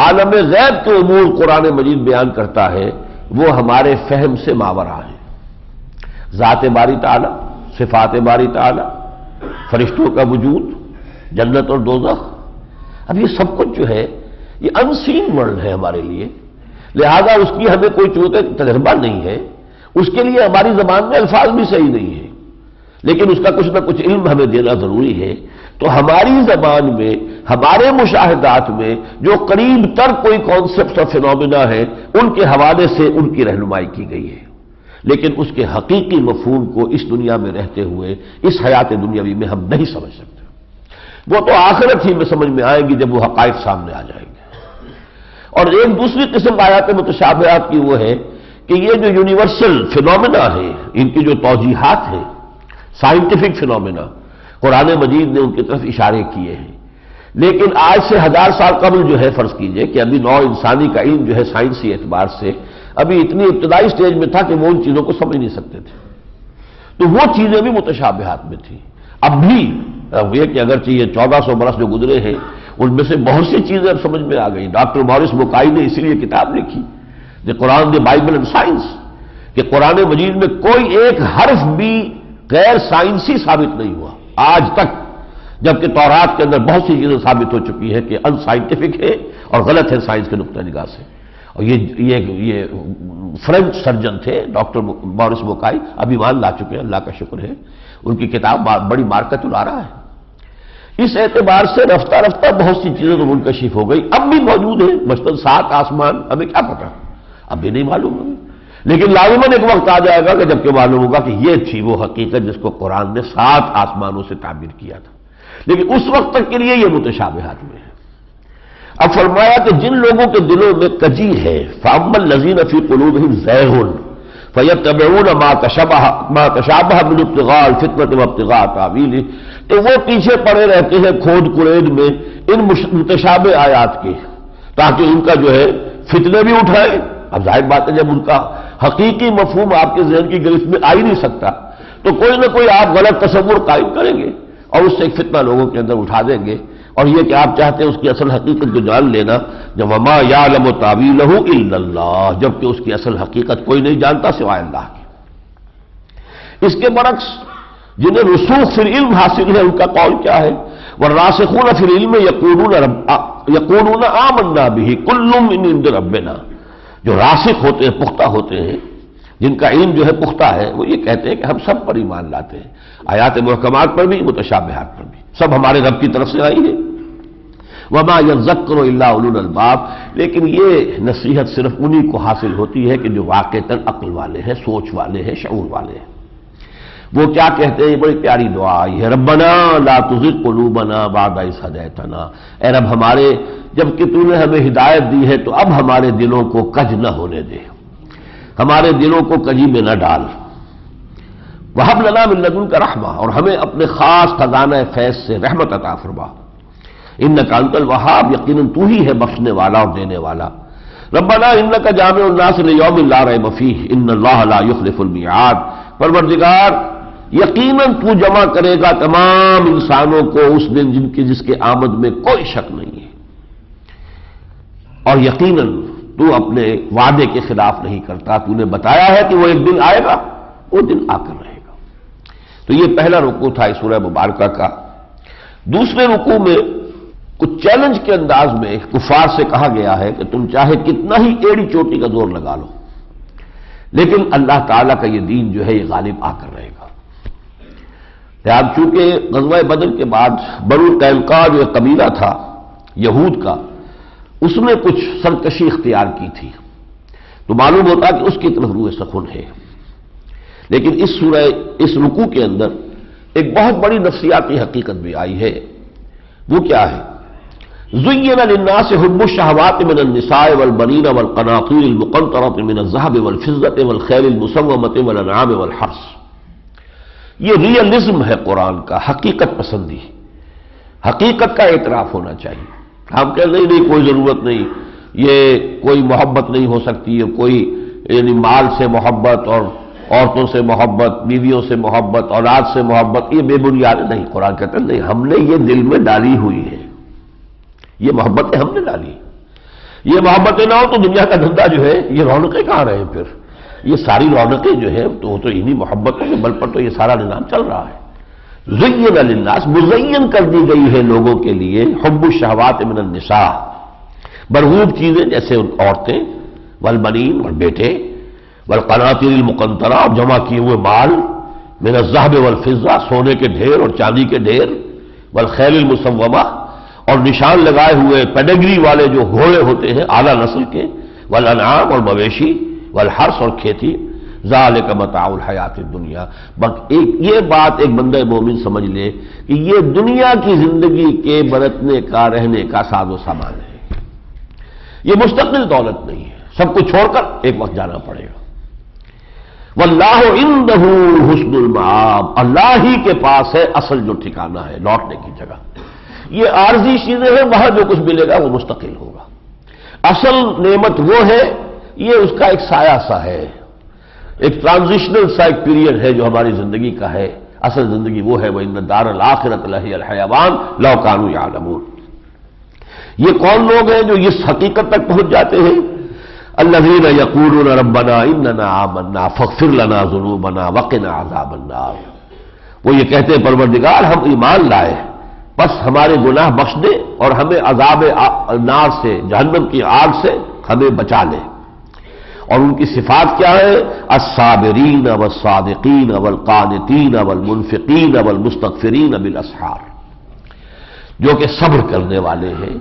عالم غیب کے امور قرآن مجید بیان کرتا ہے وہ ہمارے فہم سے ماورا ہے، ذات باری تعالی، صفات باری تعالی، فرشتوں کا وجود، جنت اور دوزخ، اب یہ سب کچھ جو ہے یہ ان سین ورلڈ ہے ہمارے لیے، لہذا اس کی ہمیں کوئی چونکہ تجربہ نہیں ہے، اس کے لیے ہماری زبان میں الفاظ بھی صحیح نہیں ہے، لیکن اس کا کچھ نہ کچھ علم ہمیں دینا ضروری ہے۔ تو ہماری زبان میں، ہمارے مشاہدات میں جو قریب تر کوئی کانسیپٹ اور فینومینا ہے ان کے حوالے سے ان کی رہنمائی کی گئی ہے، لیکن اس کے حقیقی مفہوم کو اس دنیا میں رہتے ہوئے اس حیات دنیاوی میں ہم نہیں سمجھ سکتے۔ وہ تو آخرت ہی میں سمجھ میں آئے گی جب وہ حقائق سامنے آ جائیں گے۔ اور ایک دوسری قسم آیات متشابہات کی وہ ہے کہ یہ جو یونیورسل فینومینا ہے، ان کی جو توجیحات ہیں، سائنٹیفک فینومینا، قرآن مجید نے ان کی طرف اشارے کیے ہیں، لیکن آج سے 1000 سال قبل جو ہے فرض کیجئے کہ ابھی نو انسانی کا علم جو ہے سائنسی اعتبار سے ابھی اتنی ابتدائی سٹیج میں تھا کہ وہ ان چیزوں کو سمجھ نہیں سکتے تھے، تو وہ چیزیں بھی متشابہات میں تھیں۔ اب بھی یہ کہ اگرچہ یہ 1400 برس جو گزرے ہیں ان میں سے بہت سی چیزیں اب سمجھ میں آ گئی۔ ڈاکٹر مورس بوکائی نے اسی لیے کتاب لکھی کہ قرآن دی بائبل اینڈ سائنس، کہ قرآن مجید میں کوئی ایک حرف بھی غیر سائنسی ثابت نہیں ہوا آج تک، جبکہ تورات کے اندر بہت سی چیزیں ثابت ہو چکی ہے کہ ان سائنٹیفک ہے اور غلط ہے سائنس کے نقطہ نگاہ سے۔ اور یہ فرینچ سرجن تھے ڈاکٹر مورس بوکائی، ابھی مان لا چکے ہیں، اللہ کا شکر ہے، ان کی کتاب بڑی مارکت لا رہا ہے۔ اس اعتبار سے رفتہ رفتہ بہت سی چیزیں تو منکشف ہو گئی، اب بھی موجود ہیں، مثلاً 7 آسمان، ہمیں کیا پتا، اب بھی نہیں معلوم ہوگی، لیکن لازماً ایک وقت آ جائے گا کہ جب کہ معلوم ہوگا کہ یہ تھی وہ حقیقت جس کو قرآن نے 7 آسمانوں سے تعبیر کیا تھا، لیکن اس وقت تک کے لیے یہ متشابہات میں ہے۔ اب فرمایا کہ جن لوگوں کے دلوں میں کجی ہے، فَأَمَّا الَّذِينَ فِي قُلُوبِهِمْ زَيْغٌ فَيَتَّبِعُونَ مَا تَشَابَهَ مِنْهُ ابْتِغَاءَ الْفِتْنَةِ وَابْتِغَاءَ تَأْوِيلِهِ، تو وہ پیچھے پڑے رہتے ہیں کھود کرید میں ان متشابہ آیات کے، تاکہ ان کا جو ہے فتنے بھی اٹھائے۔ اب ظاہر بات ہے جب ان کا حقیقی مفہوم آپ کے ذہن کی گرفت میں آ ہی نہیں سکتا تو کوئی نہ کوئی آپ غلط تصور قائم کریں گے اور اس سے ایک فتنہ لوگوں کے اندر اٹھا دیں گے، اور یہ کہ آپ چاہتے ہیں اس کی اصل حقیقت کو جان لینا، جب وَمَا يَعْلَمُ تَأْوِيلَهُ إِلَّا اللَّهُ، جبکہ اس کی اصل حقیقت کوئی نہیں جانتا سوائے اللہ کے۔ اس کے برعکس جنہیں رسوخ فی العلم حاصل ہے ان کا قول کیا ہے؟ وَالرَّاسِخُونَ فِي الْعِلْمِ يَقُولُونَ آمَنَّا بِهِ كُلٌّ مِّنْ عِندِ رَبِّنَا، جو راسخ ہوتے ہیں، پختہ ہوتے ہیں، جن کا علم جو ہے پختہ ہے، وہ یہ کہتے ہیں کہ ہم سب پر ایمان لاتے ہیں، آیات محکمات پر بھی، متشابہات پر بھی، سب ہمارے رب کی طرف سے آئی ہے۔ وَمَا يَذَّكَّرُ إِلَّا أُولُو الْأَلْبَابِ، لیکن یہ نصیحت صرف انہی کو حاصل ہوتی ہے کہ جو واقعتاً عقل والے ہیں، سوچ والے ہیں، شعور والے ہیں۔ وہ کیا کہتے ہیں؟ یہ بڑی پیاری دعا آئی ہے، ربنا لا تزغ قلوبنا بعد إذ هديتنا، اے رب ہمارے جب کہ تو نے ہمیں ہدایت دی ہے تو اب ہمارے دلوں کو کج نہ ہونے دے، ہمارے دلوں کو کجی میں نہ ڈال۔ وَهَبْ لَنَا مِن لَّدُنكَ رَحْمَةً، اور ہمیں اپنے خاص خزانہ فیض سے رحمت عطا فرما، إِنَّكَ أَنتَ الْوَهَّابُ، یقیناً تو ہی ہے بخشنے والا اور دینے والا۔ ربنا إِنَّكَ جامع الناس ليوم لا ريب فيه إِنَّ اللَّهَ لا يخلف الميعاد، پروردگار یقیناً تو جمع کرے گا تمام انسانوں کو اس دن جس کے آمد میں کوئی شک نہیں ہے، اور یقیناً تو اپنے وعدے کے خلاف نہیں کرتا، تو نے بتایا ہے کہ وہ ایک دن آئے گا، وہ دن آ کر رہے گا۔ تو یہ پہلا رکوع تھا اس سورہ مبارکہ کا۔ دوسرے رکوع میں کچھ چیلنج کے انداز میں کفار سے کہا گیا ہے کہ تم چاہے کتنا ہی ایڑی چوٹی کا زور لگا لو، لیکن اللہ تعالیٰ کا یہ دین جو ہے یہ غالب آ کر رہے گا۔ اب چونکہ غزوہ بدر کے بعد بنو قینقاع جو قبیلہ تھا یہود کا، اس نے کچھ سرکشی اختیار کی تھی، تو معلوم ہوتا کہ اس کی طرف روح سخن ہے، لیکن اس رکوع کے اندر ایک بہت بڑی نفسیاتی حقیقت بھی آئی ہے۔ وہ کیا ہے؟ زُيِّنَ لِلنَّاسِ حُبُّ الشَّهَوَاتِ مِنَ النِّسَاءِ وَالْبَنِينَ وَالْقَنَاطِيرِ الْمُقَنطَرَةِ مِنَ الذَّهَبِ وَالْفِضَّةِ وَالْخَيْلِ الْمُسَوَّمَةِ وَالْأَنْعَامِ وَالْحَرْثِ، یہ ریئلزم ہے قرآن کا، حقیقت پسندی، حقیقت کا اعتراف ہونا چاہیے۔ ہم کہتے نہیں نہیں کوئی ضرورت نہیں، یہ کوئی محبت نہیں ہو سکتی ہے، کوئی یعنی مال سے محبت اور عورتوں سے محبت، بیویوں سے محبت، اولاد سے محبت، یہ بے بنیاد نہیں۔ قرآن کہتے ہیں نہیں، ہم نے یہ دل میں ڈالی ہوئی ہے، یہ محبتیں ہم نے ڈالی۔ یہ محبتیں نہ ہو تو دنیا کا دھندا جو ہے یہ رونقیں کہاں رہے پھر؟ یہ ساری رونقیں جو ہے تو انہی محبتوں کے بل پر تو یہ سارا نظام چل رہا ہے۔ زین للناس، مزین کر دی گئی ہے لوگوں کے لیے، حب الشہوات من النساء، مرغوب چیزیں جیسے عورتیں، والبنین اور بیٹے، والقناطیر المقنطرہ اور جمع کیے ہوئے مال، من الذهب والفضہ، سونے کے ڈھیر اور چاندی کے ڈھیر، والخیل المسومہ اور نشان لگائے ہوئے پیڈگری والے جو گھوڑے ہوتے ہیں اعلیٰ نسل کے، والانعام اور مویشی، والحرث اور کھیتی، ذالک متاع الحیات الدنیا۔ بس یہ بات ایک بندہ مومن سمجھ لے کہ یہ دنیا کی زندگی کے برتنے کا، رہنے کا ساز و سامان ہے، یہ مستقل دولت نہیں ہے، سب کچھ چھوڑ کر ایک وقت جانا پڑے گا۔ واللہ عنہ حسن المآب، اللہ ہی کے پاس ہے اصل جو ٹھکانہ ہے، لوٹنے کی جگہ۔ یہ عارضی چیزیں ہیں، وہاں جو کچھ ملے گا وہ مستقل ہوگا۔ اصل نعمت وہ ہے، یہ اس کا ایک سایہ سا ہے، ایک ٹرانزیشنل سا ایک پیریڈ ہے جو ہماری زندگی کا ہے۔ اصل زندگی وہ ہے وَإِنَّ الدَّارَ الْآخِرَةَ لَهِيَ الْحَيَوَانُ لَوْ كَانُوا يَعْلَمُونَ۔ یہ کون لوگ ہیں جو اس حقیقت تک پہنچ جاتے ہیں؟ الذین یقولون ربنا اننا آمنا فاغفر لنا ذنوبنا وقنا عذاب النار، وہ یہ کہتے ہیں پروردگار ہم ایمان لائے، بس ہمارے گناہ بخش دے اور ہمیں عذاب نار سے، جہنم کی آگ سے ہمیں بچا لے۔ اور ان کی صفات کیا ہے؟ الصابرین والصادقین والقانتین والمنفقین والمستغفرین بالاسحار، جو کہ صبر کرنے والے ہیں،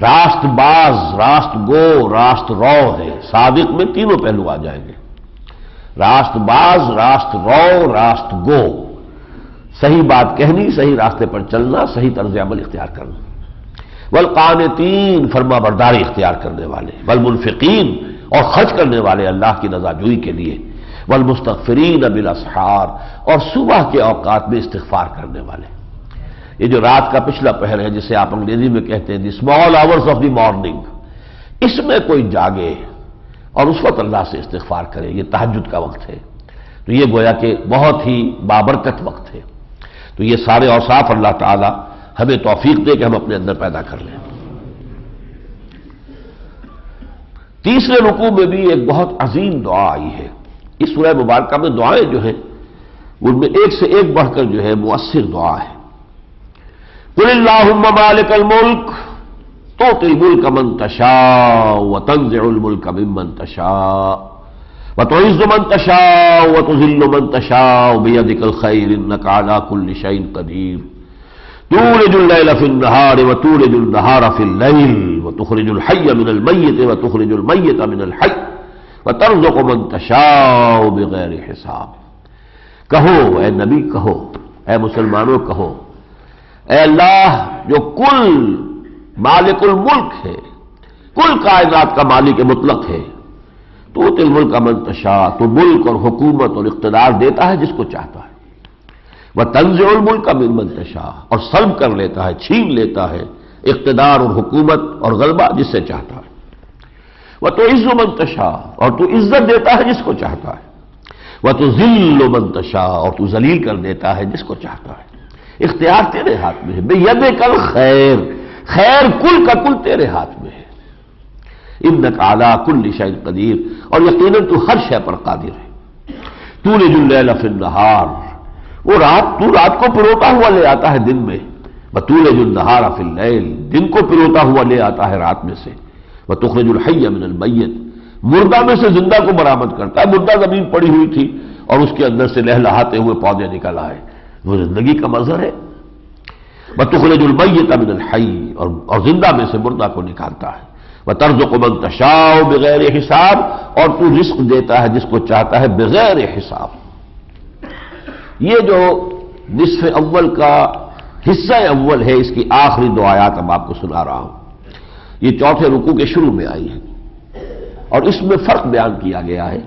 راست باز، راست گو، راست رو ہے۔ صادق میں تینوں پہلو آ جائیں گے، راست باز، راست رو، راست گو، صحیح بات کہنی، صحیح راستے پر چلنا، صحیح طرز عمل اختیار کرنا۔ والقانتین، فرما برداری اختیار کرنے والے، والمنفقین اور خرچ کرنے والے اللہ کی رضاجوئی کے لیے، والمستغفرین بالاسحار اور صبح کے اوقات میں استغفار کرنے والے۔ یہ جو رات کا پچھلا پہر ہے جسے آپ انگریزی میں کہتے ہیں the small hours of the morning, اس میں کوئی جاگے اور اس وقت اللہ سے استغفار کرے، یہ تہجد کا وقت ہے، تو یہ گویا کہ بہت ہی بابرکت وقت ہے۔ تو یہ سارے اوصاف اللہ تعالی ہمیں توفیق دے کہ ہم اپنے اندر پیدا کر لیں۔ تیسرے رکوع میں بھی ایک بہت عظیم دعا آئی ہے۔ اس سورہ مبارکہ میں دعائیں جو ہیں ان میں ایک سے ایک بڑھ کر جو ہے مؤثر دعا ہے۔ قل اللہم مالک الملک تؤتی الملک من تشاء وتنزع الملک ممن تشاء وتعز من تشاء وتذل من تشاء بیدک الخیر انک علی کل شیء قدیر تولج اللیل فی النہار وتولج النہار فی اللیل وتخرج الحی من المیت وتخرج المیت من الحی وترزق من تشاء بغیر حساب۔ کہو اے نبی، کہو اے مسلمانوں، کہو اے اللہ جو کل مالک الملک ہے، کل کائنات کا مالک مطلق ہے، تو تل ملک من تشاء، تو ملک اور حکومت اور اقتدار دیتا ہے جس کو چاہتا ہے، وتنزع الملک ممن تشاء اور سلب کر لیتا ہے، چھین لیتا ہے اقتدار اور حکومت اور غلبہ جس سے چاہتا ہے، وتعز من تشاء اور تو عزت دیتا ہے جس کو چاہتا ہے، وتذل من تشاء اور تو ذلیل کر دیتا ہے جس کو چاہتا ہے۔ اختیار تیرے ہاتھ میں ہے، بیدک الخیر، خیر کل کا کل تیرے ہاتھ میں ہے، انک علی کل شیء قدیر اور یقیناً تو ہر شے پر قادر ہے۔ تولج اللیل فی النہار، وہ تو رات کو پروتا ہوا لے آتا ہے دن میں، وتولج النہار فی اللیل، دن کو پروتا ہوا لے آتا ہے رات میں سے، وتخرج الحی من المیت، مردہ میں سے زندہ کو برآمد کرتا ہے، مردہ زمین پڑی ہوئی تھی اور اس کے اندر سے لہلہاتے ہوئے پودے نکل آئے، وہ زندگی کا مظہر ہے۔ وتخرج المیت من الحی اور زندہ میں سے مردہ کو نکالتا ہے، وترزق من تشاء بغیر حساب اور تو رزق دیتا ہے جس کو چاہتا ہے بغیر حساب۔ یہ جو نصف اول کا حصہ اول ہے، اس کی آخری دو آیات اب آپ کو سنا رہا ہوں، یہ چوتھے رکوع کے شروع میں آئی ہے اور اس میں فرق بیان کیا گیا ہے۔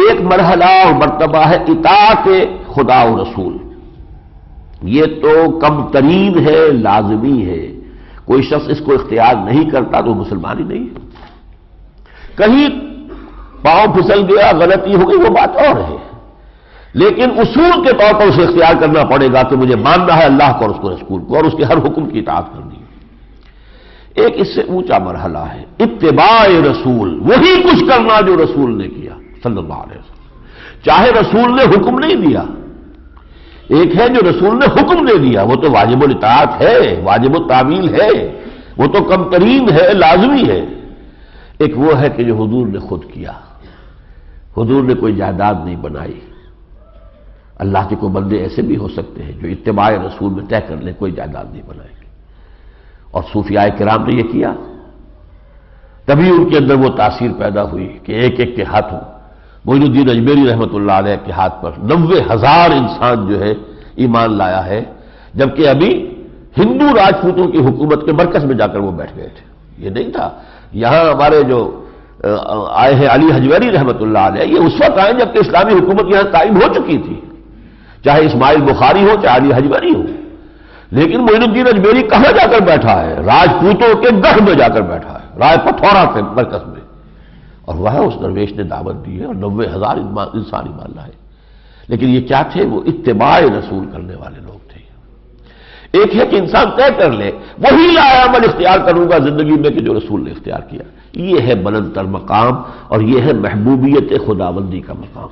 ایک مرحلہ اور مرتبہ ہے اطاعت خدا و رسول، یہ تو کم ترین ہے، لازمی ہے، کوئی شخص اس کو اختیار نہیں کرتا تو مسلمان ہی نہیں ہے. کہیں پاؤں پھسل گیا، غلطی ہو گئی، وہ بات اور ہے، لیکن اصول کے طور پر اسے اختیار کرنا پڑے گا کہ مجھے ماننا ہے اللہ کو اور اس کو رسول کو اور اس کے ہر حکم کی اطاعت کرنی ہے. ایک اس سے اونچا مرحلہ ہے اتباع رسول، وہی کچھ کرنا جو رسول نے کیا صلی اللہ علیہ وسلم. چاہے رسول نے حکم نہیں دیا، ایک ہے جو رسول نے حکم دے دیا، وہ تو واجب الاطاعت ہے، واجب التعمیل ہے، وہ تو کم ترین ہے، لازمی ہے. ایک وہ ہے کہ جو حضور نے خود کیا. حضور نے کوئی جائیداد نہیں بنائی. اللہ کے کوئی بندے ایسے بھی ہو سکتے ہیں جو اتباع رسول میں طے کر لیں کوئی جائیداد نہیں بنائے گے، اور صوفیاء کرام نے یہ کیا. تبھی ان کے اندر وہ تاثیر پیدا ہوئی کہ ایک ایک کے ہاتھوں، معین الدین اجمیری رحمۃ اللہ علیہ کے ہاتھ پر 90,000 انسان جو ہے ایمان لایا ہے، جبکہ ابھی ہندو راجپوتوں کی حکومت کے مرکز میں جا کر وہ بیٹھ گئے تھے. یہ نہیں تھا. یہاں ہمارے جو آئے ہیں علی حجویری رحمۃ اللہ علیہ، یہ اس وقت آئے جبکہ اسلامی حکومت یہاں قائم ہو چکی تھی، چاہے اسماعیل بخاری ہو چاہے علی حجویری ہو. لیکن معین الدین اجمیری کہاں جا کر بیٹھا ہے؟ راجپوتوں کے گڑھ میں جا کر بیٹھا ہے، رائے پتھورا کے مرکز میں، اور وہاں اس درویش نے دعوت دی ہے اور 90,000 انسان ایمان لائے. لیکن یہ کیا تھے؟ وہ اتباع رسول کرنے والے لوگ تھے. ایک ہے کہ انسان طے کر لے وہی لا عمل اختیار کروں گا زندگی میں کہ جو رسول نے اختیار کیا. یہ ہے بلند تر مقام اور یہ ہے محبوبیت خداوندی کا مقام.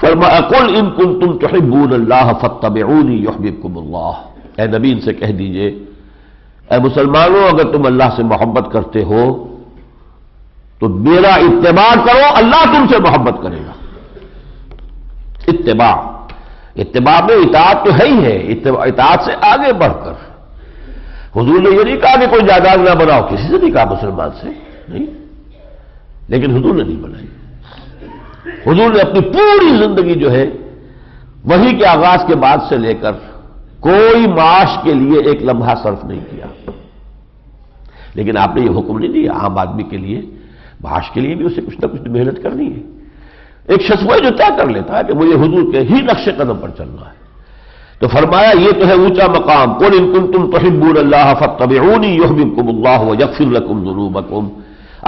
فرمایا قل ان کنتم تحبون اللہ فاتبعونی یحببکم اللہ. اے نبی ان سے کہہ دیجئے اے مسلمانوں اگر تم اللہ سے محبت کرتے ہو تو میرا اتباع کرو، اللہ تم سے محبت کرے گا. اتباع میں اطاعت تو ہے ہی ہے، اطاعت سے آگے بڑھ کر. حضور نے یہ نہیں کہا کہ کوئی جائیداد نہ بناؤ، کسی سے نہیں کہا مسلمان سے نہیں، لیکن حضور نے نہیں بنائی. حضور نے اپنی پوری زندگی جو ہے وحی کے آغاز کے بعد سے لے کر کوئی معاش کے لیے ایک لمحہ صرف نہیں کیا. لیکن آپ نے یہ حکم نہیں دیا عام آدمی کے لیے معاش کے لیے بھی اسے کچھ نہ کچھ محنت کرنی ہے. ایک شخص وہ جو طے کر لیتا ہے کہ مجھے حضور کے ہی نقش قدم پر چلنا ہے. تو فرمایا یہ تو ہے اونچا مقام. قل ان کنتم تحبون اللہ فاتبعونی یحببکم اللہ ویغفر لکم ذنوبکم.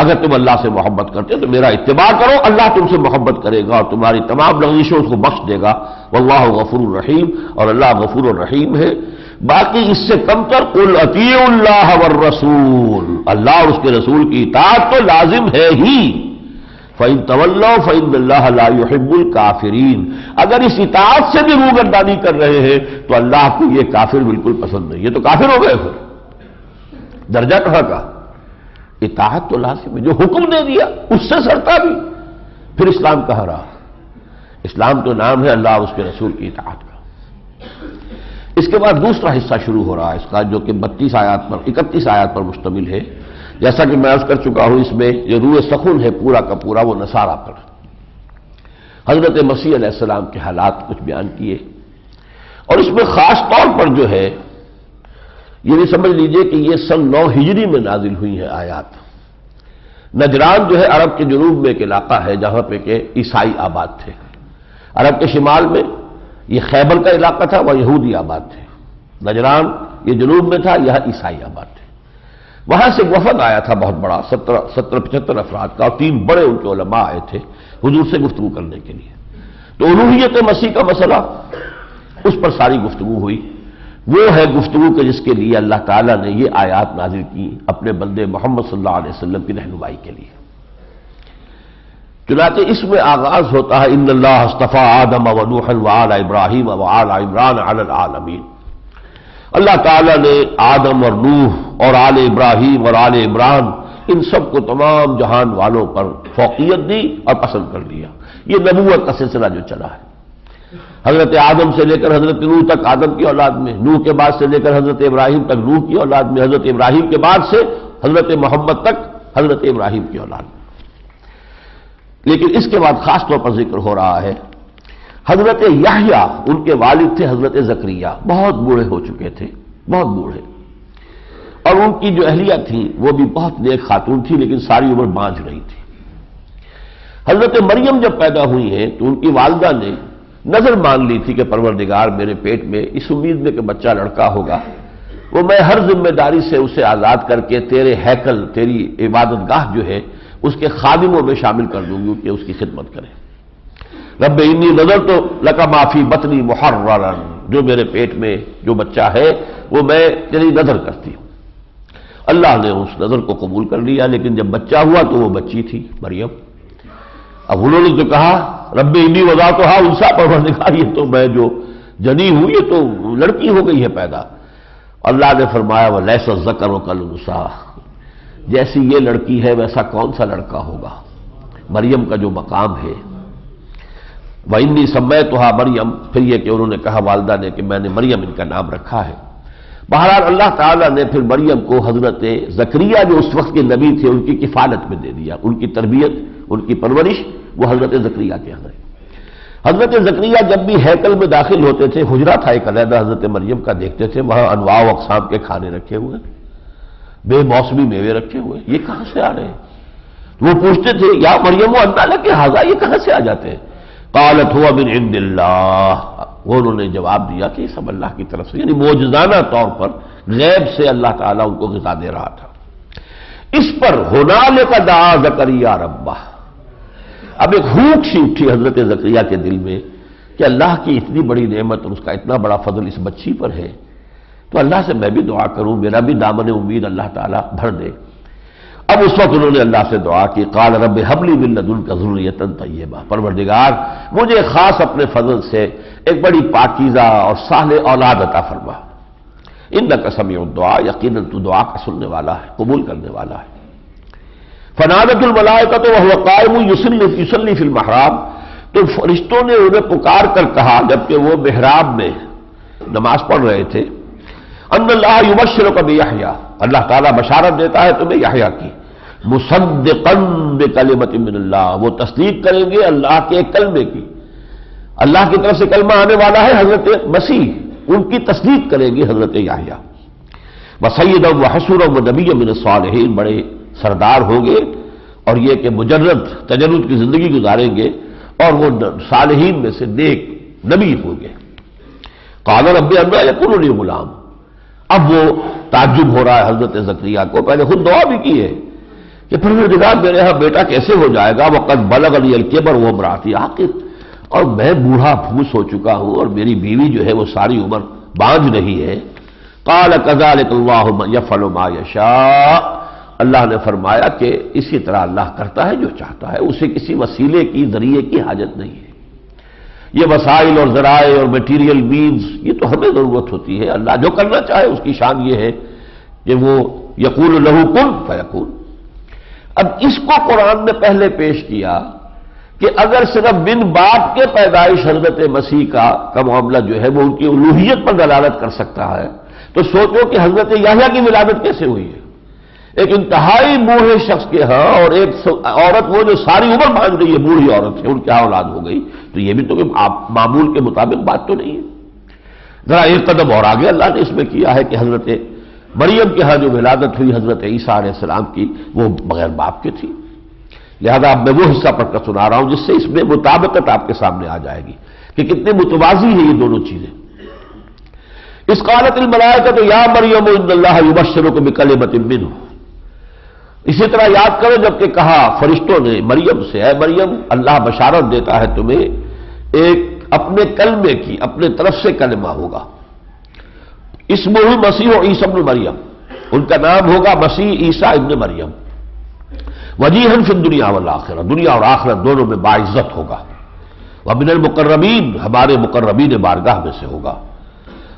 اگر تم اللہ سے محبت کرتے ہو تو میرا اتباع کرو، اللہ تم سے محبت کرے گا اور تمہاری تمام لغزشوں کو بخش دے گا. واللہ غفور الرحیم، اور اللہ غفور الرحیم ہے. باقی اس سے کم تر قل اطیعوا اللہ والرسول، اللہ اور اس کے رسول کی اطاعت تو لازم ہے ہی. فَإِن تَوَلَّوْا فَإِنَّ اللَّهَ لَا يُحِبُّ الْكَافِرِينَ. اگر اس اطاعت سے بھی روگردانی کر رہے ہیں تو اللہ کو یہ کافر بالکل پسند نہیں. یہ تو کافر ہو گئے پھر. درجہ کہاں کا؟ اطاعت تو لازم ہے، جو حکم دے دیا اس سے سرتا بھی. پھر اسلام کہاں رہا؟ اسلام تو نام ہے اللہ اور اس کے رسول کی اطاعت کا. اس کے بعد دوسرا حصہ شروع ہو رہا ہے اس کا، جو کہ 31 آیات پر مشتمل ہے. جیسا کہ میں عرض کر چکا ہوں اس میں جو روح سخن ہے پورا کا پورا وہ نصارہ پر. حضرت مسیح علیہ السلام کے حالات کچھ بیان کیے، اور اس میں خاص طور پر جو ہے یہ بھی سمجھ لیجئے کہ یہ سن 9 ہجری میں نازل ہوئی ہیں آیات. نجران جو ہے عرب کے جنوب میں ایک علاقہ ہے جہاں پہ کہ عیسائی آباد تھے. عرب کے شمال میں یہ خیبر کا علاقہ تھا، وہاں یہودی آباد تھے. نجران یہ جنوب میں تھا، یہاں عیسائی آباد تھے. وہاں سے وفد آیا تھا بہت بڑا، 75 افراد کا، اور 3 بڑے ان کے علماء آئے تھے حضور سے گفتگو کرنے کے لیے. تو الوہیت مسیح کا مسئلہ اس پر ساری گفتگو ہوئی. وہ ہے گفتگو کہ جس کے لیے اللہ تعالیٰ نے یہ آیات نازل کی اپنے بندے محمد صلی اللہ علیہ وسلم کی رہنمائی کے لیے. چنانچہ اس میں آغاز ہوتا ہے ان اللہ اصطفیٰ آدم ونوحا وآل ابراہیم وآل عمران علی العالمین. اللہ تعالیٰ نے آدم اور نوح اور آل ابراہیم اور آل عمران ان سب کو تمام جہان والوں پر فوقیت دی اور پسند کر دیا. یہ نبوت کا سلسلہ جو چلا ہے حضرت آدم سے لے کر حضرت نوح تک آدم کی اولاد میں، نوح کے بعد سے لے کر حضرت ابراہیم تک نوح کی اولاد میں، حضرت ابراہیم کے بعد سے حضرت محمد تک حضرت ابراہیم کی اولاد میں. لیکن اس کے بعد خاص طور پر ذکر ہو رہا ہے حضرت یحییٰ، ان کے والد تھے حضرت زکریا، بہت بوڑھے ہو چکے تھے، بہت بوڑھے، اور ان کی جو اہلیہ تھیں وہ بھی بہت نیک خاتون تھی لیکن ساری عمر بانجھ رہی تھی. حضرت مریم جب پیدا ہوئی ہیں تو ان کی والدہ نے نظر مان لی تھی کہ پروردگار میرے پیٹ میں اس امید میں کہ بچہ لڑکا ہوگا وہ میں ہر ذمہ داری سے اسے آزاد کر کے تیرے ہیکل، تیری عبادت گاہ جو ہے اس کے خادموں میں شامل کر دوں گی کہ اس کی خدمت کرے۔ رب انی نذرت لک ما فی بطنی محررا، جو میرے پیٹ میں جو بچہ ہے وہ میں تیری نذر کرتی ہوں۔ اللہ نے اس نذر کو قبول کر لیا، لیکن جب بچہ ہوا تو وہ بچی تھی مریم۔ اب انہوں نے جو کہا رب انی وضعتها انثی، پروردگار یہ تو میں جو جنی ہوں یہ تو لڑکی ہو گئی ہے پیدا۔ اللہ نے فرمایا وَلَيْسَ الذَّكَرُ كَالْأُنثىٰ، جیسی یہ لڑکی ہے ویسا کون سا لڑکا ہوگا۔ مریم کا جو مقام ہے، وَإِنِّي سَمَّيْتُهَا مریم، پھر یہ کہ انہوں نے کہا والدہ نے کہ میں نے مریم ان کا نام رکھا ہے۔ بہرحال اللہ تعالیٰ نے پھر مریم کو حضرت زکریا جو اس وقت کے نبی تھے ان کی کفالت میں دے دیا، ان کی تربیت، ان کی پرورش وہ حضرت زکریا کے ہاں ہے۔ حضرت زکریا جب بھی ہیکل میں داخل ہوتے تھے، حجرہ تھا ایک علیحدہ حضرت مریم کا، دیکھتے تھے وہاں انواع و اقسام کے کھانے رکھے ہوئے، بے موسمی میوے رکھے ہوئے، یہ کہاں سے آ رہے ہیں؟ وہ پوچھتے تھے یا مریم انا لک ھذا، یہ کہاں سے آ جاتے ہیں؟ قالت هو من عند اللہ، وہ انہوں نے جواب دیا کہ یہ سب اللہ کی طرف سے، یعنی معجزانہ طور پر غیب سے اللہ تعالیٰ ان کو غذا دے رہا تھا۔ اس پر ہنالک دعا زکریا ربہ، اب ایک ہوک سی اٹھی حضرت زکریا کے دل میں کہ اللہ کی اتنی بڑی نعمت اور اس کا اتنا بڑا فضل اس بچی پر ہے، تو اللہ سے میں بھی دعا کروں، میرا بھی دامن امید اللہ تعالیٰ بھر دے۔ اب اس وقت انہوں نے اللہ سے دعا کی، قال رب هب لي من لدنك ذرية طیبہ، پروردگار مجھے خاص اپنے فضل سے ایک بڑی پاکیزہ اور صالح اولاد عطا فرما، انک سمیع الدعاء، یقیناً تو دعا کا سننے والا ہے، قبول کرنے والا ہے۔ فنادت الملائکۃ وهو قائم یصلی فی المحراب، تو فرشتوں نے انہیں پکار کر کہا جبکہ وہ محراب میں نماز پڑھ رہے تھے، ان اللہ یبشرک بیحییٰ، اللہ تعالیٰ بشارت دیتا ہے تمہیں یحییٰ کی، مصدقا بکلمۃ من اللہ، وہ تصدیق کریں گے اللہ کے کلمے کی، اللہ کی طرف سے کلمہ آنے والا ہے حضرت مسیح، ان کی تصدیق کریں گے حضرت یحییٰ، وسیدا وحسورا ونبیا من الصالحین، بڑے سردار ہوں گے اور یہ کہ مجرد تجرد کی زندگی گزاریں گے اور وہ صالحین میں سے نیک نبی ہوں گے۔ قال رب انا یکون لی غلام، اب وہ تعجب ہو رہا ہے حضرت زکریا کو، پہلے خود دعا بھی کی ہے کہ پروردگار میرے ہاں بیٹا کیسے ہو جائے گا، وقد بلغنی الکبر وامرأتی عاقر، اور میں بوڑھا پھوس ہو چکا ہوں اور میری بیوی جو ہے وہ ساری عمر بانجھ نہیں ہے۔ قال کذلک اللہ یفعل ما یشاء، اللہ نے فرمایا کہ اسی طرح اللہ کرتا ہے جو چاہتا ہے، اسے کسی وسیلے کی، ذریعے کی حاجت نہیں ہے۔ یہ وسائل اور ذرائع اور میٹیریل مینز یہ تو ہمیں ضرورت ہوتی ہے، اللہ جو کرنا چاہے اس کی شان یہ ہے کہ وہ یقول لہ کن فیکون۔ اب اس کو قرآن نے پہلے پیش کیا کہ اگر صرف بن باپ کے پیدائش حضرت مسیح کا معاملہ جو ہے وہ ان کی الوہیت پر دلالت کر سکتا ہے، تو سوچو کہ حضرت یحییٰ کی ولادت کیسے ہوئی ہے، ایک انتہائی بوڑھے شخص کے ہاں، اور ایک عورت وہ جو ساری عمر باندھ رہی ہے، بوڑھی عورت ہے، ان کے ہاں اولاد ہو گئی، تو یہ بھی تو معمول کے مطابق بات تو نہیں ہے۔ ذرا ایک قدم اور آگے اللہ نے اس میں کیا ہے کہ حضرت مریم کے ہاں جو ولادت ہوئی حضرت عیسیٰ علیہ السلام کی، وہ بغیر باپ کے تھی، لہذا اب میں وہ حصہ پڑھ کر سنا رہا ہوں جس سے اس میں مطابقت آپ کے سامنے آ جائے گی کہ کتنے متوازی ہیں یہ دونوں چیزیں۔ اس قالت الملائکۃ یا مریم ان اللہ یبشرک بکلمۃ منہ، اسی طرح یاد کرو جبکہ کہا فرشتوں نے مریم سے، اے مریم اللہ بشارت دیتا ہے تمہیں ایک اپنے کلمے کی، اپنے طرف سے کلمہ ہوگا، اسمہ مسیح عیسی ابن مریم، ان کا نام ہوگا مسیح عیسیٰ ابن مریم، وجیہا فی الدنیا والآخرہ، دنیا اور آخرت دونوں میں باعزت ہوگا، ومن المقربین، ہمارے مقربین بارگاہ میں سے ہوگا،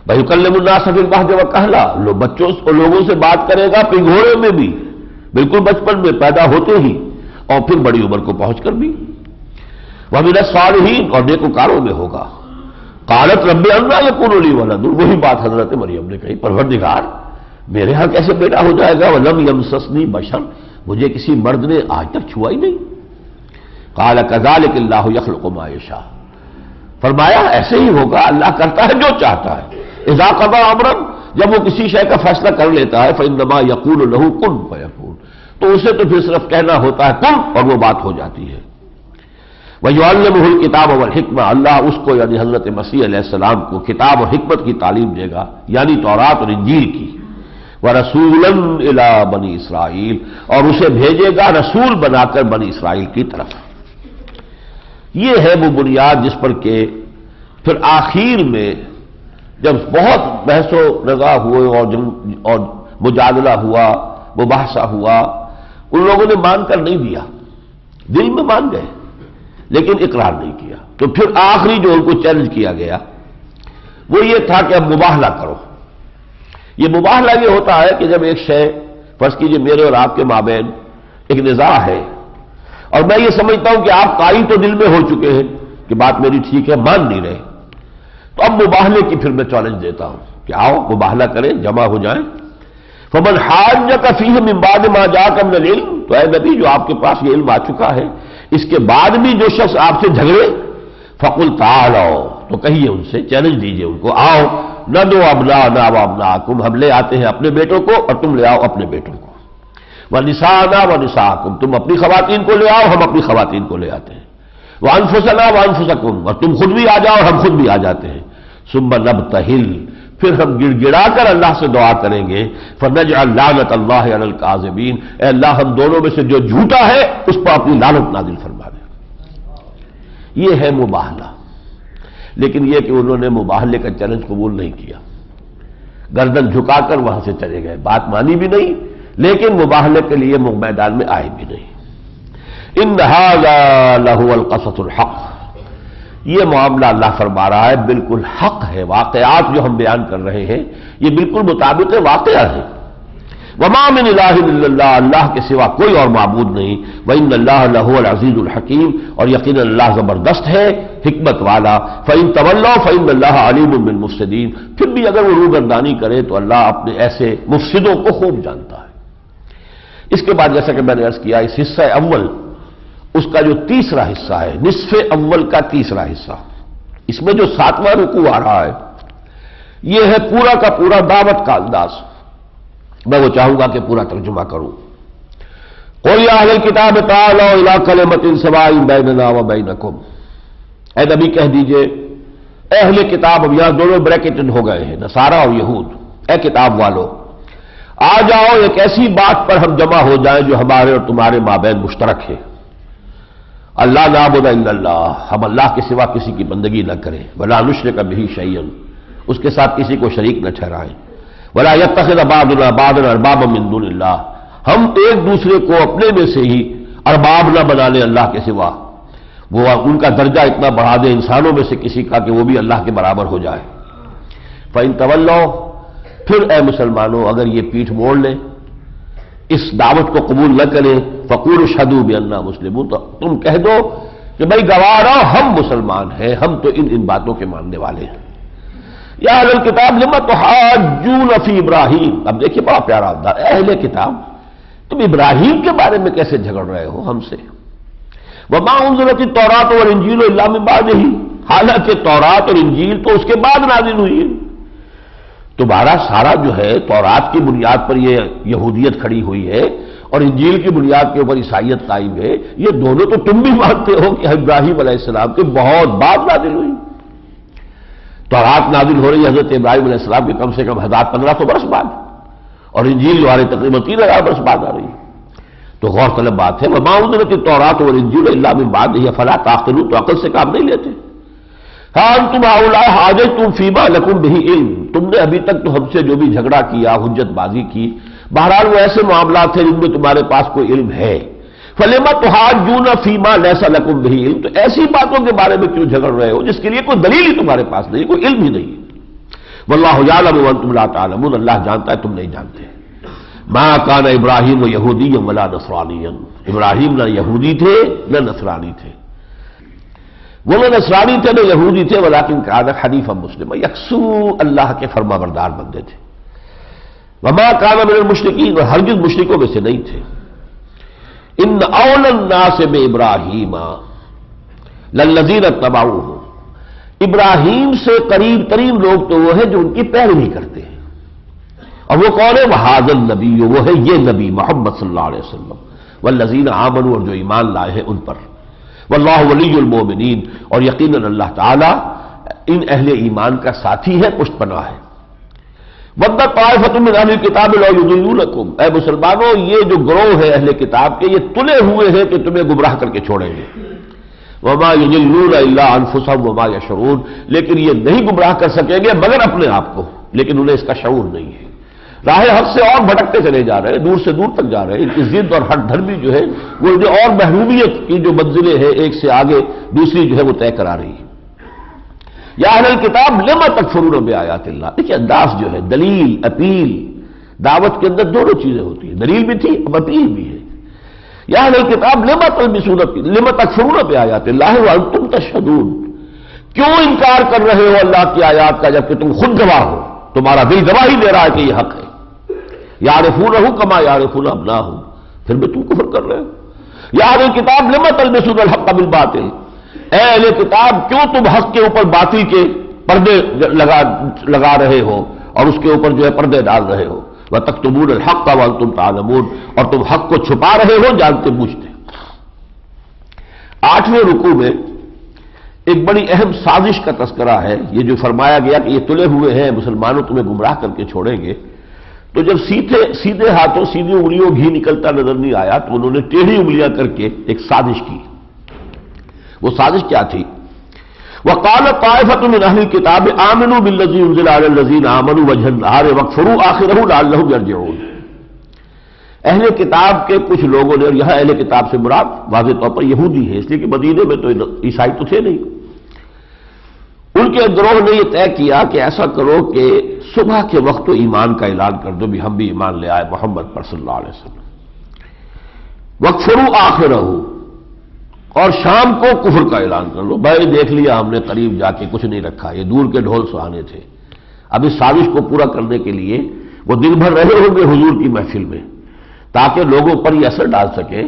ویکلم الناس فی المہد وکہلا، بچوں اور لوگوں سے بات کرے گا پنگھوڑے میں بھی، بالکل بچپن میں پیدا ہوتے ہی، اور پھر بڑی عمر کو پہنچ کر بھی، ومن الصالحین، اور نیکوکاروں میں ہوگا۔ قالت رب انا یکون لی ولد، وہی بات حضرت مریم نے کہی، پروردگار میرے ہاں کیسے بیٹا ہو جائے گا، ولم یمسسنی بشر، مجھے کسی مرد نے آج تک چھوا ہی نہیں۔ قال کذالک اللہ یخلق ما یشاء، فرمایا ایسے ہی ہوگا، اللہ کرتا ہے جو چاہتا ہے، اذا قضى امرا، جب وہ کسی شے کا فیصلہ کر لیتا ہے، فانما یقول له کن فیکون، تو اسے تو پھر صرف کہنا ہوتا ہے کن، اور وہ بات ہو جاتی ہے۔ وَيُعَلِّمُهُ الْكِتَابَ وَالْحِکْمَةَ، اللہ اس کو یعنی حضرت مسیح علیہ السلام کو کتاب اور حکمت کی تعلیم دے گا، یعنی تورات اور انجیل کی۔ وَرَسُولًا إِلَىٰ بَنِي اسرائیل، اور اسے بھیجے گا رسول بنا کر بنی اسرائیل کی طرف۔ یہ ہے وہ بنیاد جس پر کہ پھر آخر میں جب بہت بحث و نظا ہوئے اور مجادلہ ہوا، مباحثہ ہوا، ان لوگوں نے مان کر نہیں دیا، دل میں مان گئے لیکن اقرار نہیں کیا۔ تو پھر آخری جو ان کو چیلنج کیا گیا وہ یہ تھا کہ اب مباہلہ کرو۔ یہ مباہلہ یہ ہوتا ہے کہ جب ایک شے، فرض کیجئے میرے اور آپ کے مابین ایک نزاع ہے، اور میں یہ سمجھتا ہوں کہ آپ قائل تو دل میں ہو چکے ہیں کہ بات میری ٹھیک ہے، مان نہیں رہے، تو اب مباہلے کی پھر میں چیلنج دیتا ہوں کہ آؤ مباہلہ کریں، جمع ہو جائیں۔ فمن حاجک فیہ من بعد ما جاءک من العلم، تو اے نبی جو آپ کے پاس یہ علم آ چکا ہے، اس کے بعد بھی جو شخص آپ سے جھگڑے، فقل تعالوا، تو کہیے ان سے، چیلنج دیجئے ان کو، آؤ ندعو ابناءنا وابناءکم، ہم لے آتے ہیں اپنے بیٹوں کو اور تم لے آؤ اپنے بیٹوں کو، ونساءنا ونساءکم، تم اپنی خواتین کو لے آؤ ہم اپنی خواتین کو لے آتے ہیں، وانفسنا وانفسکم، اور تم خود بھی آ جاؤ ہم خود بھی آ جاتے ہیں، ثم نبتہل، پھر ہم گڑ گڑا کر اللہ سے دعا کریں گے، فنجعل لعنت اللہ علی الکاذبین، اے اللہ ہم دونوں میں سے جو جھوٹا ہے اس پر اپنی لعنت نازل فرما دے۔ یہ ہے مباہلہ، لیکن یہ کہ انہوں نے مباہلے کا چیلنج قبول نہیں کیا، گردن جھکا کر وہاں سے چلے گئے، بات مانی بھی نہیں لیکن مباہلے کے لیے میدان میں آئے بھی نہیں۔ ان ھذا لہو القصص الحق، یہ معاملہ اللہ فرما رہا ہے بالکل حق ہے، واقعات جو ہم بیان کر رہے ہیں یہ بالکل مطابق واقعہ ہے۔ وما من الہ الا اللہ، اللہ کے سوا کوئی اور معبود نہیں، وان اللہ لہو العزیز الحکیم، اور یقینا اللہ زبردست ہے حکمت والا، فان تولوا فان اللہ علیم بالمفسدین، پھر بھی اگر وہ روگردانی کرے تو اللہ اپنے ایسے مفسدوں کو خوب جانتا ہے۔ اس کے بعد جیسا کہ میں نے عرض کیا، اس حصہ اول، اس کا جو تیسرا حصہ ہے، نصف اول کا تیسرا حصہ، اس میں جو 7واں رکوع آ رہا ہے یہ ہے پورا کا پورا دعوت کا انداز، میں وہ چاہوں گا کہ پورا ترجمہ کروں۔ قل یا اہل الکتاب تعالوا الی کلمۃ سواء بیننا وبینکم، اے نبی کہہ دیجئے اہل کتاب، اب یہاں دونوں بریکٹڈ ہو گئے ہیں، نصارہ اور یہود، اے کتاب والو آ جاؤ ایک ایسی بات پر ہم جمع ہو جائیں جو ہمارے اور تمہارے مابین مشترک ہے، اللہ نعبد الا اللہ، ہم اللہ کے سوا کسی کی بندگی نہ کریں، ولا نشرک بہ شیئا، اس کے ساتھ کسی کو شریک نہ ٹھہرائیں، ولا یتخذ بعضنا بعضا اربابا من دون اللہ، ہم ایک دوسرے کو اپنے میں سے ہی ارباب نہ بنا لیں اللہ کے سوا، وہ ان کا درجہ اتنا بڑھا دیں انسانوں میں سے کسی کا کہ وہ بھی اللہ کے برابر ہو جائے۔ فإن تولوا، پھر اے مسلمانوں اگر یہ پیٹھ موڑ لیں، اس دعوت کو قبول نہ کریں، فقولوا اشہدوا بأننا مسلمون، تو تم کہہ دو کہ بھائی گواہ رہو ہم مسلمان ہیں، ہم تو ان باتوں کے ماننے والے ہیں۔ یا اہل الکتاب لم تحاجون فی ابراہیم، اب دیکھیے بڑا پیارا انداز، اہل کتاب تم ابراہیم کے بارے میں کیسے جھگڑ رہے ہو ہم سے؟ وما انزلت التوراۃ والانجیل الا من بعدہ، حالانکہ تورات اور انجیل تو اس کے بعد نازل ہوئی ہے، تمہارا سارا جو ہے تورات کی بنیاد پر یہ یہودیت کھڑی ہوئی ہے اور انجیل کی بنیاد کے اوپر عیسائیت قائم ہے، یہ دونوں تو تم بھی مانتے ہو کہ ابراہیم علیہ السلام کے بہت بعد نازل ہوئی، تورات نازل ہو رہی ہے حضرت ابراہیم علیہ السلام کے کم سے کم 1500 برس بعد، اور انجیل جو آ رہی تقریباً 3000 برس بعد آ رہی ہے، تو غور طلب بات ہے۔ وما انزلت التوراۃ والانجیل الا من بعدہ افلا تعقلون، تو عقل سے کام نہیں لیتے۔ ہاں انتم ہؤلاء حاججتم فیما لکم بہ علم، تم نے ابھی تک تو ہم سے جو بھی جھگڑا کیا، حجت بازی کی، بہرحال وہ ایسے معاملات ہیں جن میں تمہارے پاس کوئی علم ہے، فلم تحاجون فیما لیس لکم بہ علم، تو ایسی باتوں کے بارے میں کیوں جھگڑ رہے ہو جس کے لیے کوئی دلیل ہی تمہارے پاس نہیں، کوئی علم ہی نہیں۔ واللہ یعلم وانتم لا تعلمون، اللہ جانتا ہے تم نہیں جانتے۔ ما کان ابراہیم یہودیا ولا نصرانیا، ابراہیم نہ یہودی تھے نہ نصرانی تھے، وہ نہ نصرانی تھے نہ یہودی تھے، ولیکن کان حنیفا مسلما، یکسو اللہ کے فرما بردار بندے تھے۔ وما کان من المشرکین، اور ہرگز مشرکوں میں سے نہیں تھے۔ ان اولی الناس بابراہیم للذین اتبعوہ، ابراہیم سے قریب ترین لوگ تو وہ ہیں جو ان کی پیروی کرتے ہیں، اور وہ کون ہے؟ وہذا النبی، وہ ہے یہ نبی محمد صلی اللہ علیہ وسلم، والذین آمنوا، اور جو ایمان لائے ہیں ان پر، واللہ ولی المؤمنین، اور یقیناً اللہ تعالی ان اہل ایمان کا ساتھی ہے، پشت پناہ ہے۔ ود طائفۃ من اہل الکتاب لو یضلونکم، اے مسلمانوں یہ جو گروہ ہے اہل کتاب کے یہ تلے ہوئے ہیں کہ تمہیں گمراہ کر کے چھوڑیں گے، وما یضلون الا انفسهم وما یشعرون، لیکن یہ نہیں گمراہ کر سکیں گے مگر اپنے آپ کو، لیکن انہیں اس کا شعور نہیں ہے، راہ حق سے اور بھٹکتے چلے جا رہے ہیں، دور سے دور تک جا رہے ہیں، ان کی ضد اور ہٹ دھرمی جو ہے وہ جو اور محرومیت کی جو منزلیں ہیں ایک سے آگے دوسری جو ہے وہ طے کرا رہی ہے۔ یا اہل الکتاب لما تکفرون بآیات اللہ، دیکھیے انداز جو ہے، دلیل، اپیل، دعوت کے اندر دونوں چیزیں ہوتی ہیں، دلیل بھی تھی اب اپیل بھی ہے۔ یا اہل الکتاب لما تکفرون بآیات اللہ وانتم تشہدون، کیوں انکار کر رہے ہو اللہ کی آیات کا جبکہ تم خود گواہ ہو، تمہارا دل گواہی دے رہا ہے کہ یہ حق ہے۔ یعرفونہ کما یعرفون ابناہم، پھر بھی تم کفر کر رہے ہو۔ یا اہل الکتاب لما تلبسون الحق بالباطل، اے اہل کتاب کیوں تم حق کے اوپر باطل کے پردے لگا رہے ہو اور اس کے اوپر جو ہے پردے ڈال رہے ہو، وتکتمون الحق وانتم تعلمون، اور تم حق کو چھپا رہے ہو جانتے بوجھتے۔ 8ویں رکوع میں ایک بڑی اہم سازش کا تذکرہ ہے، یہ جو فرمایا گیا کہ یہ تلے ہوئے ہیں مسلمانوں تمہیں گمراہ کر کے چھوڑیں گے، تو جب سیدھے ہاتھوں سیدھی انگلیوں گھی نکلتا نظر نہیں آیا تو انہوں نے ٹیڑھی انگلیاں کر کے ایک سازش کی۔ وہ سازش کیا تھی؟ وقال طائفۃ من اہل الکتاب آمنوا بالذی انزل علی الذین آمنوا وجہ النہار واکفروا آخرہ لعلہم یرجعون، اہل کتاب کے کچھ لوگوں نے، اور یہاں اہل کتاب سے مراد واضح طور پر یہودی ہے، اس لیے کہ مدینے میں تو عیسائی تو تھے نہیں، ان کے گروہ نے یہ طے کیا کہ ایسا کرو کہ صبح کے وقت تو ایمان کا اعلان کر دو بھی ہم بھی ایمان لے آئے محمد پر صلی اللہ علیہ وسلم، واکفروا آخرہ، اور شام کو کفر کا اعلان کر لو، بھائی دیکھ لیا ہم نے قریب جا کے کچھ نہیں رکھا، یہ دور کے ڈھول سہانے تھے۔ اب اس سازش کو پورا کرنے کے لیے وہ دن بھر رہے ہوں گے حضور کی محفل میں تاکہ لوگوں پر یہ اثر ڈال سکے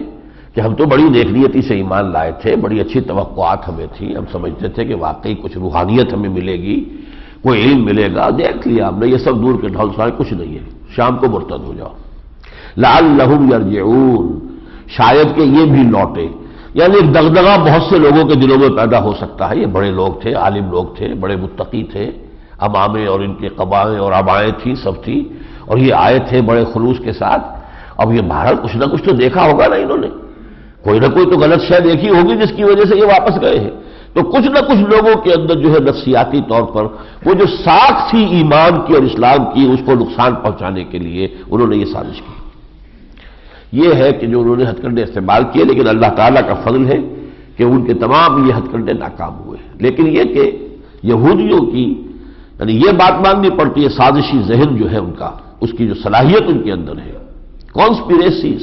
کہ ہم تو بڑی نیک نیتی سے ایمان لائے تھے، بڑی اچھی توقعات ہمیں تھی، ہم سمجھتے تھے کہ واقعی کچھ روحانیت ہمیں ملے گی، کوئی علم ملے گا، دیکھ لیا ہم نے یہ سب دور کے ڈھول سہانے کچھ نہیں ہے، شام کو مرتد ہو جاؤ۔ لعلہم یرجعون، شاید کہ یہ بھی لوٹے، یعنی ایک دغدغہ بہت سے لوگوں کے دلوں میں پیدا ہو سکتا ہے، یہ بڑے لوگ تھے، عالم لوگ تھے، بڑے متقی تھے، امامے اور ان کے قبائیں اور ابائیں تھیں، سب تھی، اور یہ آئے تھے بڑے خلوص کے ساتھ۔ اب یہ بہرحال کچھ نہ کچھ تو دیکھا ہوگا نا، انہوں نے کوئی نہ کوئی تو غلط شے دیکھی ہوگی جس کی وجہ سے یہ واپس گئے ہیں، تو کچھ نہ کچھ لوگوں کے اندر جو ہے نفسیاتی طور پر وہ جو ساکھ تھی ایمان کی اور اسلام کی، اس کو نقصان پہنچانے کے لیے انہوں نے یہ سازش کی۔ یہ ہے کہ جو انہوں نے ہتھ کنڈے استعمال کیے، لیکن اللہ تعالیٰ کا فضل ہے کہ ان کے تمام یہ ہتھ کنڈے ناکام ہوئے، لیکن یہ کہ یہودیوں کی یعنی یہ بات ماننی پڑتی ہے سازشی ذہن جو ہے ان کا، اس کی جو صلاحیت ان کے اندر ہے، کانسپیریسیز،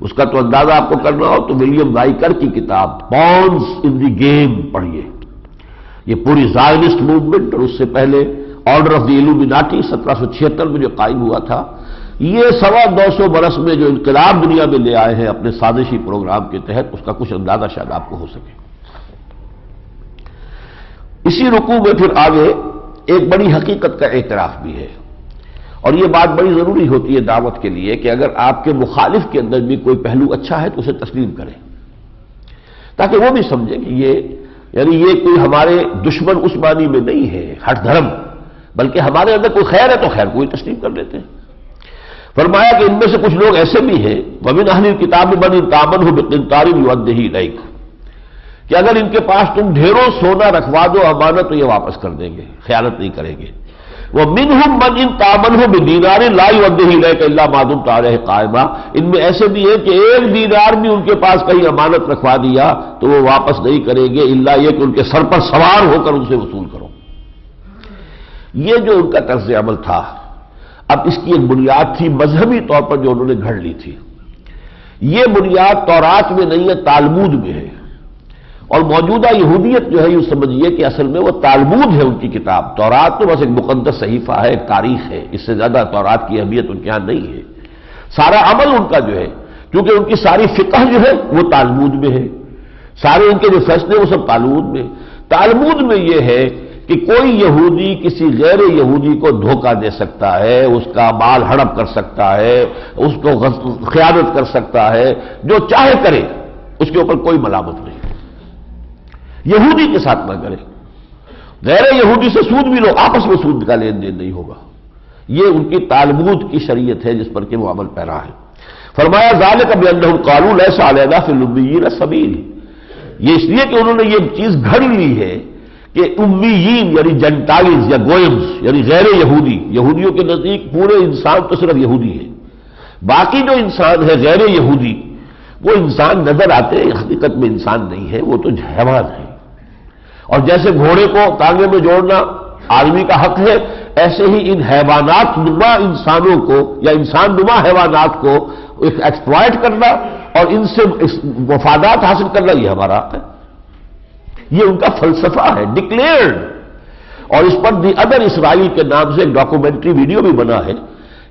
اس کا تو اندازہ آپ کو کرنا ہو تو ولیم وائکر کی کتاب پونز ان دی گیم پڑھیے، یہ پوری زائنسٹ موومنٹ اور اس سے پہلے آرڈر آف دی ایلومیناٹی 1776 میں جو قائم ہوا تھا، یہ 250 برس میں جو انقلاب دنیا میں لے آئے ہیں اپنے سازشی پروگرام کے تحت، اس کا کچھ اندازہ شاید آپ کو ہو سکے۔ اسی رکوع میں پھر آگے ایک بڑی حقیقت کا اعتراف بھی ہے، اور یہ بات بڑی ضروری ہوتی ہے دعوت کے لیے کہ اگر آپ کے مخالف کے اندر بھی کوئی پہلو اچھا ہے تو اسے تسلیم کریں، تاکہ وہ بھی سمجھے کہ یہ کوئی ہمارے دشمن اس معنی میں نہیں ہے ہٹ دھرم، بلکہ ہمارے اندر کوئی خیر ہے تو خیر کو ہی تسلیم کر لیتے ہیں۔ فرمایا کہ ان میں سے کچھ لوگ ایسے بھی ہیں وَمِنْ أَهْلِ الْكِتَابِ مَنْ إِنْ تَأْمَنْهُ بِقِنْطَارٍ يُؤَدِّهِ إِلَيْكَ، کہ اگر ان کے پاس تم ڈھیروں سونا رکھوا دو امانت تو یہ واپس کر دیں گے، خیانت نہیں کریں گے۔ وَمِنْهُمْ مَنْ إِنْ تَأْمَنْهُ بِدِينَارٍ لَا يُؤَدِّهِ إِلَيْكَ إِلَّا مَا دُمْتَ عَلَيْهِ قَائِمًا، ان میں ایسے بھی ہیں کہ 1 دینار بھی ان کے پاس کہیں امانت رکھوا دیا تو وہ واپس نہیں کریں گے الا یہ کہ ان کے سر پر سوار ہو کر ان سے وصول کرو۔ یہ جو ان کا طرز عمل تھا، اب اس کی ایک بنیاد تھی مذہبی طور پر جو انہوں نے گھڑ لی تھی، یہ بنیاد تورات میں نہیں ہے، تالمود میں ہے، اور موجودہ یہودیت جو ہے یوں سمجھیے کہ اصل میں وہ تالمود ہے ان کی کتاب، تورات تو بس ایک مقدس صحیفہ ہے، ایک تاریخ ہے، اس سے زیادہ تورات کی اہمیت ان کے ہاں نہیں ہے۔ سارا عمل ان کا جو ہے، کیونکہ ان کی ساری فقہ جو ہے وہ تالمود میں ہے، سارے ان کے جو فیصلے وہ سب تالمود میں۔ تالمود میں یہ ہے کہ کوئی یہودی کسی غیر یہودی کو دھوکہ دے سکتا ہے، اس کا مال ہڑپ کر سکتا ہے، اس کو خیانت کر سکتا ہے، جو چاہے کرے، اس کے اوپر کوئی ملامت نہیں، یہودی کے ساتھ نہ کرے۔ غیر یہودی سے سود بھی لو، آپس میں سود کا لین دین نہیں ہوگا، یہ ان کی تالمود کی شریعت ہے جس پر کہ وہ عمل پیرا ہے۔ فرمایا ذالک بانہم قالوا لیس علینا فی الامیین سبیل، یہ اس لیے کہ انہوں نے یہ چیز گھڑ لی ہے کہ امیین یعنی جنٹائلز یا گوئمز یعنی غیر یہودی، یہودیوں کے نزدیک پورے انسان تو صرف یہودی ہے، باقی جو انسان ہے غیر یہودی وہ انسان نظر آتے ہیں، حقیقت میں انسان نہیں ہے، وہ تو حیوان ہے۔ اور جیسے گھوڑے کو تانگے میں جوڑنا آدمی کا حق ہے، ایسے ہی ان حیوانات نما انسانوں کو یا انسان نما حیوانات کو ایکسپلائٹ کرنا اور ان سے مفادات حاصل کرنا یہ ہمارا حق ہے، یہ ان کا فلسفہ ہے ڈکلیئرڈ۔ اور اس پر دی ادر اسرائیل کے نام سے ایک ڈاکومنٹری ویڈیو بھی بنا ہے،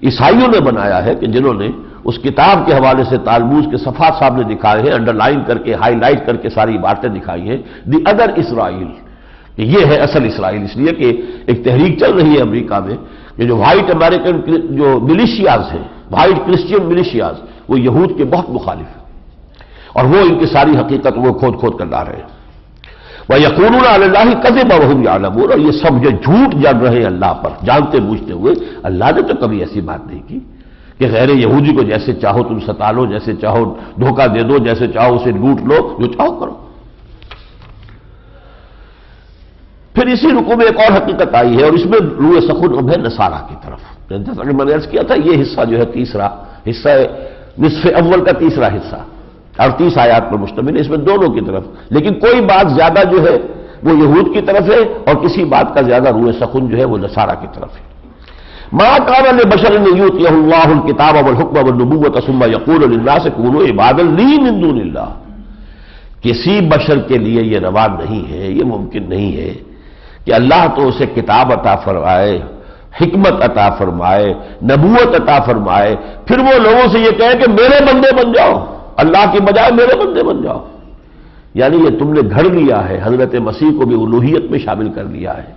عیسائیوں نے بنایا ہے، کہ جنہوں نے اس کتاب کے حوالے سے تالمود کے صفحات سامنے دکھائے ہیں، انڈر لائن کر کے ہائی لائٹ کر کے ساری باتیں دکھائی ہیں، دی ادر اسرائیل، کہ یہ ہے اصل اسرائیل۔ اس لیے کہ ایک تحریک چل رہی ہے امریکہ میں کہ جو وائٹ امریکن جو ملیشیاز ہیں، وائٹ کرسچین ملیشیاز، وہ یہود کے بہت مخالف ہیں اور وہ ان کی ساری حقیقت وہ کھود کھود کر لا رہے ہیں۔ وَيَقُولُونَ عَلَى اللَّهِ كَذِبًا وَهُمْ يَعْلَمُونَ، اور یہ سب جو جھوٹ جڑ رہے ہیں اللہ پر جانتے بوجھتے ہوئے، اللہ نے تو کبھی ایسی بات نہیں کی کہ غیر یہودی کو جیسے چاہو تم ستا لو، جیسے چاہو دھوکہ دے دو، جیسے چاہو اسے لوٹ لو، جو چاہو کرو۔ پھر اسی رکوع میں ایک اور حقیقت آئی ہے اور اس میں روئے سخن اب ہے نصارہ کی طرف۔ جیسا کہ میں نے عرض کیا تھا، یہ حصہ جو ہے تیسرا حصہ ہے، نصف اول کا تیسرا حصہ 38 آیات پر مشتمل ہے، اس میں دونوں کی طرف، لیکن کوئی بات زیادہ جو ہے وہ یہود کی طرف ہے اور کسی بات کا زیادہ روئے سخن جو ہے وہ نصارہ کی طرف ہے۔ ما کان لبشر ان یؤتیہ اللہ الکتاب والحکم والنبوۃ ثم یقول للناس کونوا عبادا لی من دون اللہ، کسی بشر کے لیے یہ روا نہیں ہے، یہ ممکن نہیں ہے کہ اللہ تو اسے کتاب عطا فرمائے، حکمت عطا فرمائے، نبوت عطا فرمائے، پھر وہ لوگوں سے یہ کہے کہ میرے بندے بن جاؤ، اللہ کی بجائے میرے بندے بن جاؤ۔ یعنی یہ تم نے گھڑ لیا ہے، حضرت مسیح کو بھی الوہیت میں شامل کر لیا ہے،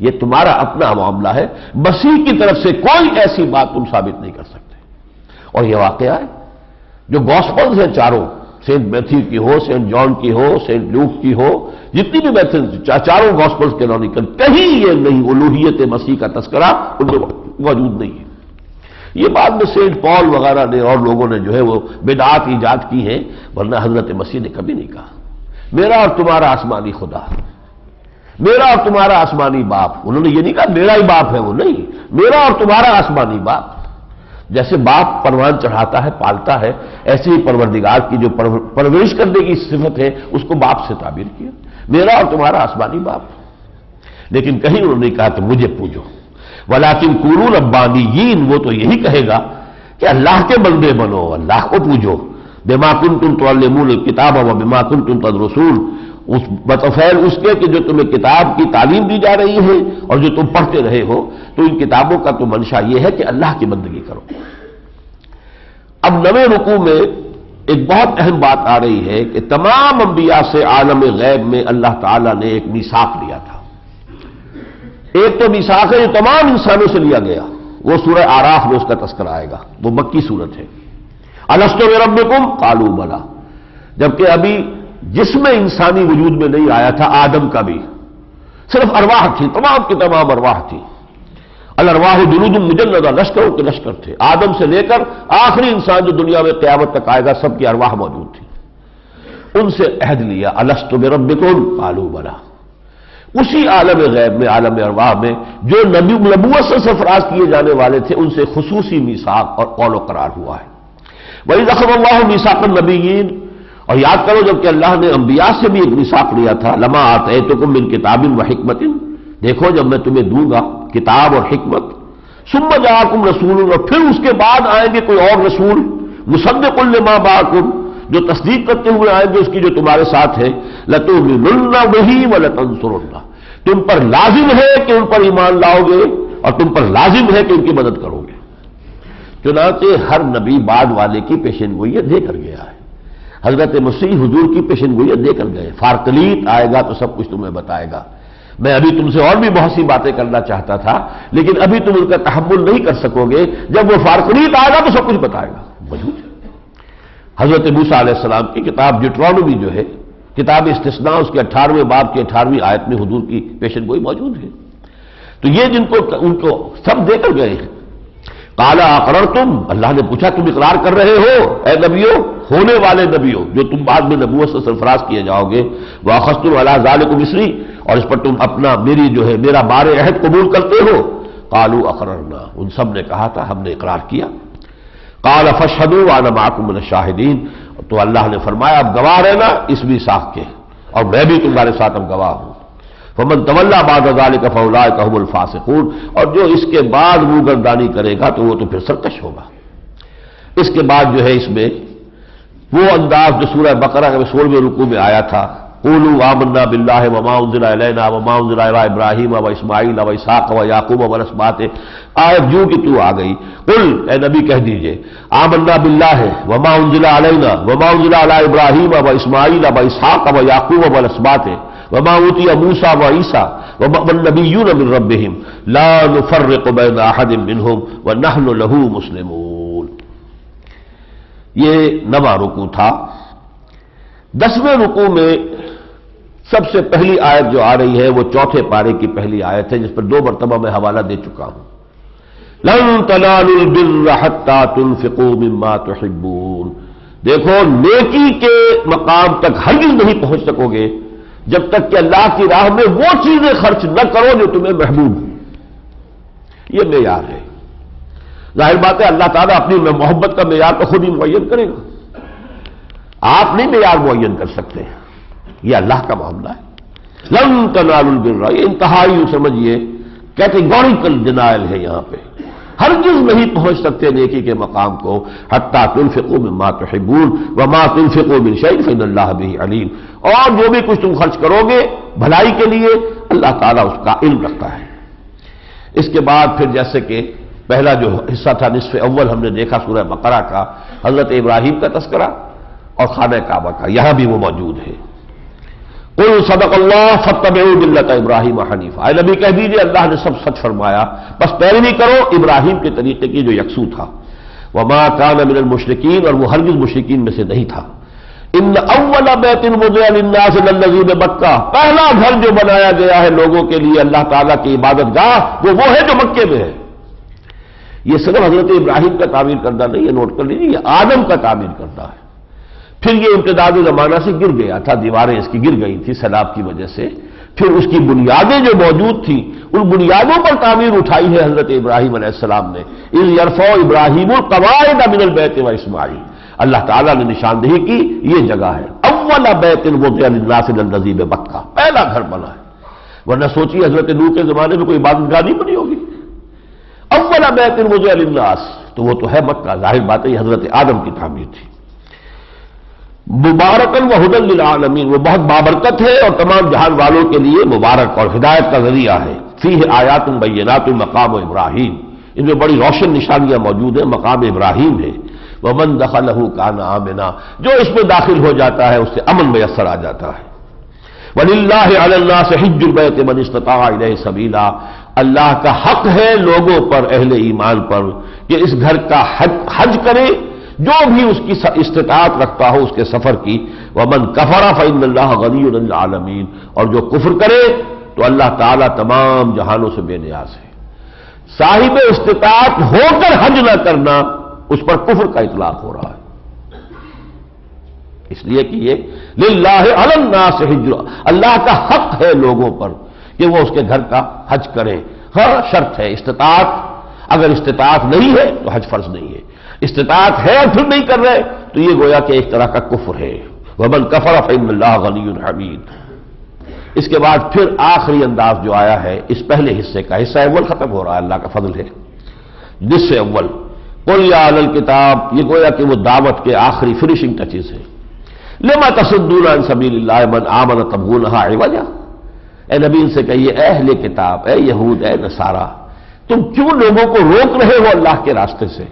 یہ تمہارا اپنا معاملہ ہے، مسیح کی طرف سے کوئی ایسی بات تم ثابت نہیں کر سکتے۔ اور یہ واقعہ ہے جو گاسپلز ہیں چاروں، سینٹ میتھیو کی ہو، سینٹ جان کی ہو، سینٹ لوک کی ہو، جتنی بھی میتھڈ چاروں گاسپلز کے نونیکل، کہیں یہ نہیں الوہیت مسیح کا تذکرہ ان میں موجود نہیں ہے۔ یہ بعد میں سینٹ پال وغیرہ نے اور لوگوں نے جو ہے وہ بدعات ایجاد کی ہیں، ورنہ حضرت مسیح نے کبھی نہیں کہا میرا اور تمہارا آسمانی خدا، میرا اور تمہارا آسمانی باپ۔ انہوں نے یہ نہیں کہا میرا ہی باپ ہے، وہ نہیں، میرا اور تمہارا آسمانی باپ۔ جیسے باپ پروان چڑھاتا ہے پالتا ہے، ایسے ہی پروردگار کی جو پرورش کرنے کی صفت ہے اس کو باپ سے تعبیر کیا، میرا اور تمہارا آسمانی باپ۔ لیکن کہیں انہوں نے کہا کہ مجھے پوجو، ولیکن کونوا ربانیین، وہ تو یہی کہے گا کہ اللہ کے بندے بنو، اللہ کو پوجو، بما کنتم تعلمون الکتاب وبما کنتم تدرسون، اس بطفیل اس کے کہ جو تمہیں کتاب کی تعلیم دی جا رہی ہے اور جو تم پڑھتے رہے ہو، تو ان کتابوں کا تو منشا یہ ہے کہ اللہ کی بندگی کرو۔ اب نویں رکوع میں ایک بہت اہم بات آ رہی ہے کہ تمام انبیاء سے عالم غیب میں اللہ تعالیٰ نے ایک میثاق لیا تھا۔ ایک تو میثاق ہے جو تمام انسانوں سے لیا گیا، وہ سورہ آراف میں اس کا تذکرہ آئے گا، وہ مکی سورت ہے۔ الستو بربکم قالوا بلی، جبکہ ابھی جسم انسانی وجود میں نہیں آیا تھا، آدم کا بھی صرف ارواح تھی، تمام کی تمام ارواح تھی۔ الارواح جنود مجندہ، لشکروں کے لشکر تھے، آدم سے لے کر آخری انسان جو دنیا میں قیامت تک آئے گا سب کی ارواح موجود تھی۔ ان سے عہد لیا، الستو بربکم قالوا بلی۔ اسی عالم غیب میں، عالم ارواح میں جو نبوت سے سرفراز کیے جانے والے تھے ان سے خصوصی میثاق اور قول و قرار ہوا ہے۔ وَإِذْ أَخَذَ اللَّهُ مِيثَاقَ النَّبِيِّينَ، اور یاد کرو جب کہ اللہ نے انبیاء سے بھی ایک میثاق لیا تھا، لَمَا آتَيْتُكُم مِّن كِتَابٍ وَحِكْمَةٍ، دیکھو جب میں تمہیں دوں گا کتاب اور حکمت، ثُمَّ جَاءَكُمْ رَسُولٌ، اور پھر اس کے بعد آئیں گے کوئی اور رسول، مُصَدِّقٌ لِّمَا مَعَكُمْ، جو تصدیق کرتے ہوئے آئیں گے اس کی جو تمہارے ساتھ ہے، لَتُؤْمِنُنَّ بِهِ وَلَتَنصُرُنَّهُ، تم پر لازم ہے کہ ان پر ایمان لاؤ گے اور تم پر لازم ہے کہ ان کی مدد کرو گے۔ چنانچہ ہر نبی بعد والے کی پیشن گوئی دے کر گیا ہے، حضرت مسیح حضور کی پیشن گوئی دے کر گئے، فارقلیت آئے گا تو سب کچھ تمہیں بتائے گا۔ میں ابھی تم سے اور بھی بہت سی باتیں کرنا چاہتا تھا لیکن ابھی تم ان کا تحمل نہیں کر سکو گے، جب وہ فارقلیت آئے گا تو سب کچھ بتائے گا۔ موجود ہے حضرت موسیٰ علیہ السلام کی کتاب ڈیوٹرانومی جو ہے، کتاب استثناء، اس کے 18ویں باب کی 18ویں آیت میں حضور کی پیشن گوئی موجود ہے۔ تو یہ جن کو ان کو سب دے کر گئے ہیں. قال اقررتم، اللہ نے پوچھا تم اقرار کر رہے ہو اے نبیوں، ہونے والے نبیوں جو تم بعد میں نبوت سے سرفراز کیے جاؤ گے، واخذتم علی ذلکم اسری، اور اس پر تم اپنا میرا بار عہد قبول کرتے ہو. قالوا اقررنا، ان سب نے کہا تھا ہم نے اقرار کیا. قال فاشهدوا وانا معكم من الشاهدين، تو اللہ نے فرمایا اب گواہ رہنا اس میثاق کے، اور میں بھی تمہارے ساتھ اب گواہ ہوں. فمن تولى بعد ذلك فاولئك هم الفاسقون، اور جو اس کے بعد منہ گردانی کرے گا تو وہ تو پھر سرکش ہوگا. اس کے بعد جو ہے اس میں وہ انداز جو سورہ بقرہ کے 16ویں رکوع میں آیا تھا، قولوا آمنا باللہ وما انزل الینا وما انزل الی ابراہیم واسماعیل واسحاق ویعقوب والاسباط، آیت جو کہ تو آ گئی. قل، اے نبی کہہ دیجئے، آمنا باللہ وما انزل علینا وما انزل الی ابراہیم واسماعیل واسحاق ویعقوب والاسباط وما اوتی موسیٰ وعیسیٰ والنبیون من ربہم لا نفرق بین احد منہم ونحن لہ مسلمون. یہ 9واں رکوع تھا. 10ویں رکوع میں سب سے پہلی آیت جو آ رہی ہے وہ 4تھے پارے کی پہلی آیت ہے، جس پر 2 مرتبہ میں حوالہ دے چکا ہوں. لن تنالوا البر حتى تنفقوا مما تحبون، دیکھو نیکی کے مقام تک ہرگز نہیں پہنچ سکو گے جب تک کہ اللہ کی راہ میں وہ چیزیں خرچ نہ کرو جو تمہیں محبوب ہوں. یہ معیار ہے. ظاہر بات ہے اللہ تعالیٰ اپنی محبت کا معیار تو خود ہی معین کرے گا، آپ نہیں معیار معین کر سکتے، یہ اللہ کا معاملہ ہے. لن تنالوا البر، یہ انتہائی سمجھیے کیٹیگوریکل ڈینائل ہے. یہاں پہ ہرگز نہیں پہنچ سکتے نیکی کے مقام کو حتی تنفقوا مما تحبون وما تنفقوا من شیء فإن اللہ بہ علیم، اور جو بھی کچھ تم خرچ کرو گے بھلائی کے لیے اللہ تعالیٰ اس کا علم رکھتا ہے. اس کے بعد پھر جیسے کہ پہلا جو حصہ تھا نصف اول ہم نے دیکھا سورہ بقرہ کا، حضرت ابراہیم کا تذکرہ اور خانہ کعبہ کا، یہاں بھی وہ موجود ہے. قل صدق اللہ فاتبعوا ملت ابراہیم حنیفا، اے نبی کہہ دیجیے اللہ نے سب سچ فرمایا، بس پیروی کرو ابراہیم کے طریقے کی جو یکسو تھا. وما کان من المشرکین، اور وہ ہرگز مشرکین میں سے نہیں تھا. ان اول بیت وضع للناس للذی بمکہ، پہلا گھر جو بنایا گیا ہے لوگوں کے لیے اللہ تعالیٰ کی عبادت گاہ وہ ہے جو مکے میں ہے. یہ صرف حضرت ابراہیم کا تعمیر کردہ نہیں ہے، نوٹ کر لیجیے، یہ آدم کا تعمیر کردہ ہے. پھر یہ امتداد زمانہ سے گر گیا تھا، دیواریں اس کی گر گئی تھی سیلاب کی وجہ سے. پھر اس کی بنیادیں جو موجود تھیں ان بنیادوں پر تعمیر اٹھائی ہے حضرت ابراہیم علیہ السلام نے. اذ یرفع ابراہیم القواعد من البیت واسماعیل، اللہ تعالیٰ نے نشاندہی کی یہ جگہ ہے. اول بیت وضع للناس للذی بمکہ، پہلا گھر بنا ہے. ورنہ سوچیے حضرت نوح کے زمانے میں کوئی عبادت گاہ نہیں بنی ہوگی. اول بیت وضع للناس، تو وہ تو ہے مکہ. ظاہر بات ہے یہ حضرت آدم کی تعمیر تھی. مبارکن و ہدی للعالمین، وہ بہت بابرکت ہے اور تمام جہان والوں کے لیے مبارک اور ہدایت کا ذریعہ ہے. فیہ آیات بینات مقام ابراہیم، ان میں بڑی روشن نشانیاں موجود ہیں، مقام ابراہیم ہے. ومن دخلہ کان آمنا، جو اس میں داخل ہو جاتا ہے اس سے امن میسر آ جاتا ہے. وَلِلَّهِ عَلَى النَّاسِ حِجُّ الْبَيْتِ مَنِ اسْتَطَاعَ إِلَيْهِ سَبِيلًا، اللہ کا حق ہے لوگوں پر، اہل ایمان پر، کہ اس گھر کا حج کرے جو بھی اس کی استطاعت رکھتا ہو اس کے سفر کی. وَمَنْ كَفَرَ فَإِنَّ اللَّهَ غَنِيٌّ عَنِ الْعَالَمِينَ، اور جو کفر کرے تو اللہ تعالیٰ تمام جہانوں سے بے نیاز ہے. صاحب استطاعت ہو کر حج نہ کرنا اس پر کفر کا اطلاق ہو رہا ہے، اس لیے کہ یہ للہ علی الناس حج، اللہ کا حق ہے لوگوں پر کہ وہ اس کے گھر کا حج کریں. ہاں شرط ہے استطاعت، اگر استطاعت نہیں ہے تو حج فرض نہیں ہے. استطاعت ہے اور پھر نہیں کر رہے تو یہ گویا کہ ایک طرح کا کفر ہے. ومن کفر فإن اللہ غنی حمید. اس کے بعد پھر آخری انداز جو آیا ہے اس پہلے حصے کا، حصہ اول ختم ہو رہا ہے، اللہ کا فضل ہے. نصف اول، قل یا اہل الکتاب، یہ گویا کہ وہ دعوت کے آخری فنیشنگ ٹچز ہے. لما تصدون عن سبیل اللہ من آمن تبغونها عوجا، اے نبی ان سے کہیے اے اہل کتاب، اے یہود، اے نصارہ، تم کیوں لوگوں کو روک رہے ہو اللہ کے راستے سے؟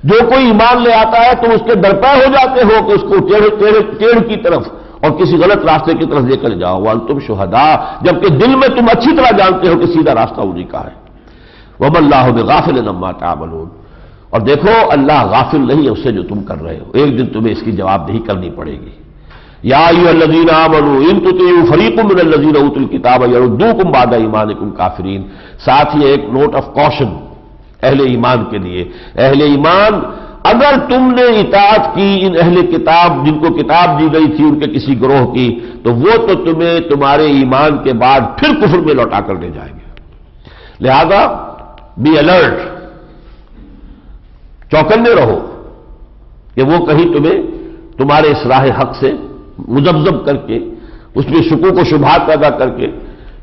جو کوئی ایمان لے آتا ہے تم اس کے درپے ہو جاتے ہو کہ اس کو ٹیڑھ کی طرف اور کسی غلط راستے کی طرف لے کر جاؤ. وانتم شہداء، جبکہ دل میں تم اچھی طرح جانتے ہو کہ سیدھا راستہ انہی کا ہے. وما اللہ بغافل عما تعملون، اور دیکھو اللہ غافل نہیں ہے اس سے جو تم کر رہے ہو. ایک دن تمہیں اس کی جواب دہی کرنی پڑے گی. یا ایھا الذین آمنوا ان تطیعوا فریقا من الذین اوتوا الکتاب یردوکم بعد ایمانکم کافرین. ساتھ ہی ایک نوٹ آف کوشن اہل ایمان کے لیے. اہل ایمان، اگر تم نے اطاعت کی ان اہل کتاب جن کو کتاب دی گئی تھی ان کے کسی گروہ کی، تو وہ تو تمہیں تمہارے ایمان کے بعد پھر کفر میں لوٹا کر لے جائیں گے. لہذا بی الرٹ، چوکنے رہو کہ وہ کہیں تمہیں تمہارے اس راہ حق سے مذبذب کر کے، اس میں شکوک و شبہات پیدا کر کے،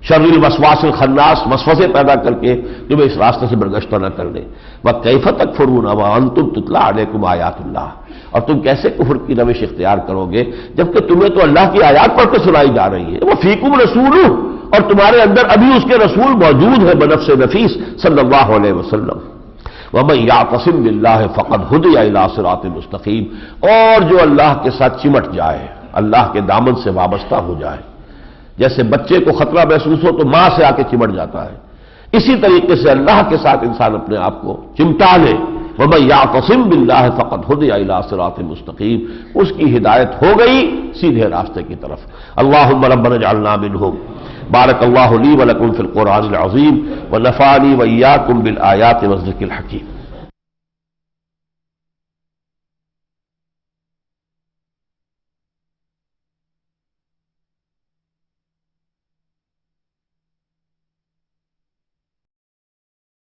شر الوسواس الخناس وسوسے پیدا کر کے تمہیں اس راستے سے برگشتہ نہ کر دیں. وَكَيْفَ تَكْفُرُونَ وَأَنْتُمْ تُتْلَىٰ عَلَيْكُمْ آیَاتُ اللَّهِ، اور تم کیسے کفر کی روش اختیار کرو گے جبکہ تمہیں تو اللہ کی آیات پڑھ کے سنائی جا رہی ہے. وَفِيكُمْ رَسُولُهُ، اور تمہارے اندر ابھی اس کے رسول موجود ہے بنفس نفیس صلی اللہ علیہ وسلم. وَمَن يَعْتَصِم بِاللَّهِ فَقَدْ هُدِيَ إِلَىٰ صِرَاطٍ مُسْتَقِيمٍ، اور جو اللہ کے ساتھ چمٹ جائے، اللہ کے دامن سے وابستہ ہو جائے، جیسے بچے کو خطرہ محسوس ہو تو ماں سے آ کے چمٹ جاتا ہے، اسی طریقے سے اللہ کے ساتھ انسان اپنے آپ کو چمٹا لے. وَمَن يَعْتَصِم بِاللَّهِ فَقَدْ هُدِيَ إِلَىٰ صِرَاطٍ مُسْتَقِيمٍ، اس کی ہدایت ہو گئی سیدھے راستے کی طرف. اللہم ربنا اجعلنا منہم. بارک اللہ لی ولکم فی القرآن العظیم ونفعنی وإیاکم بالآیات والذکر الحکیم.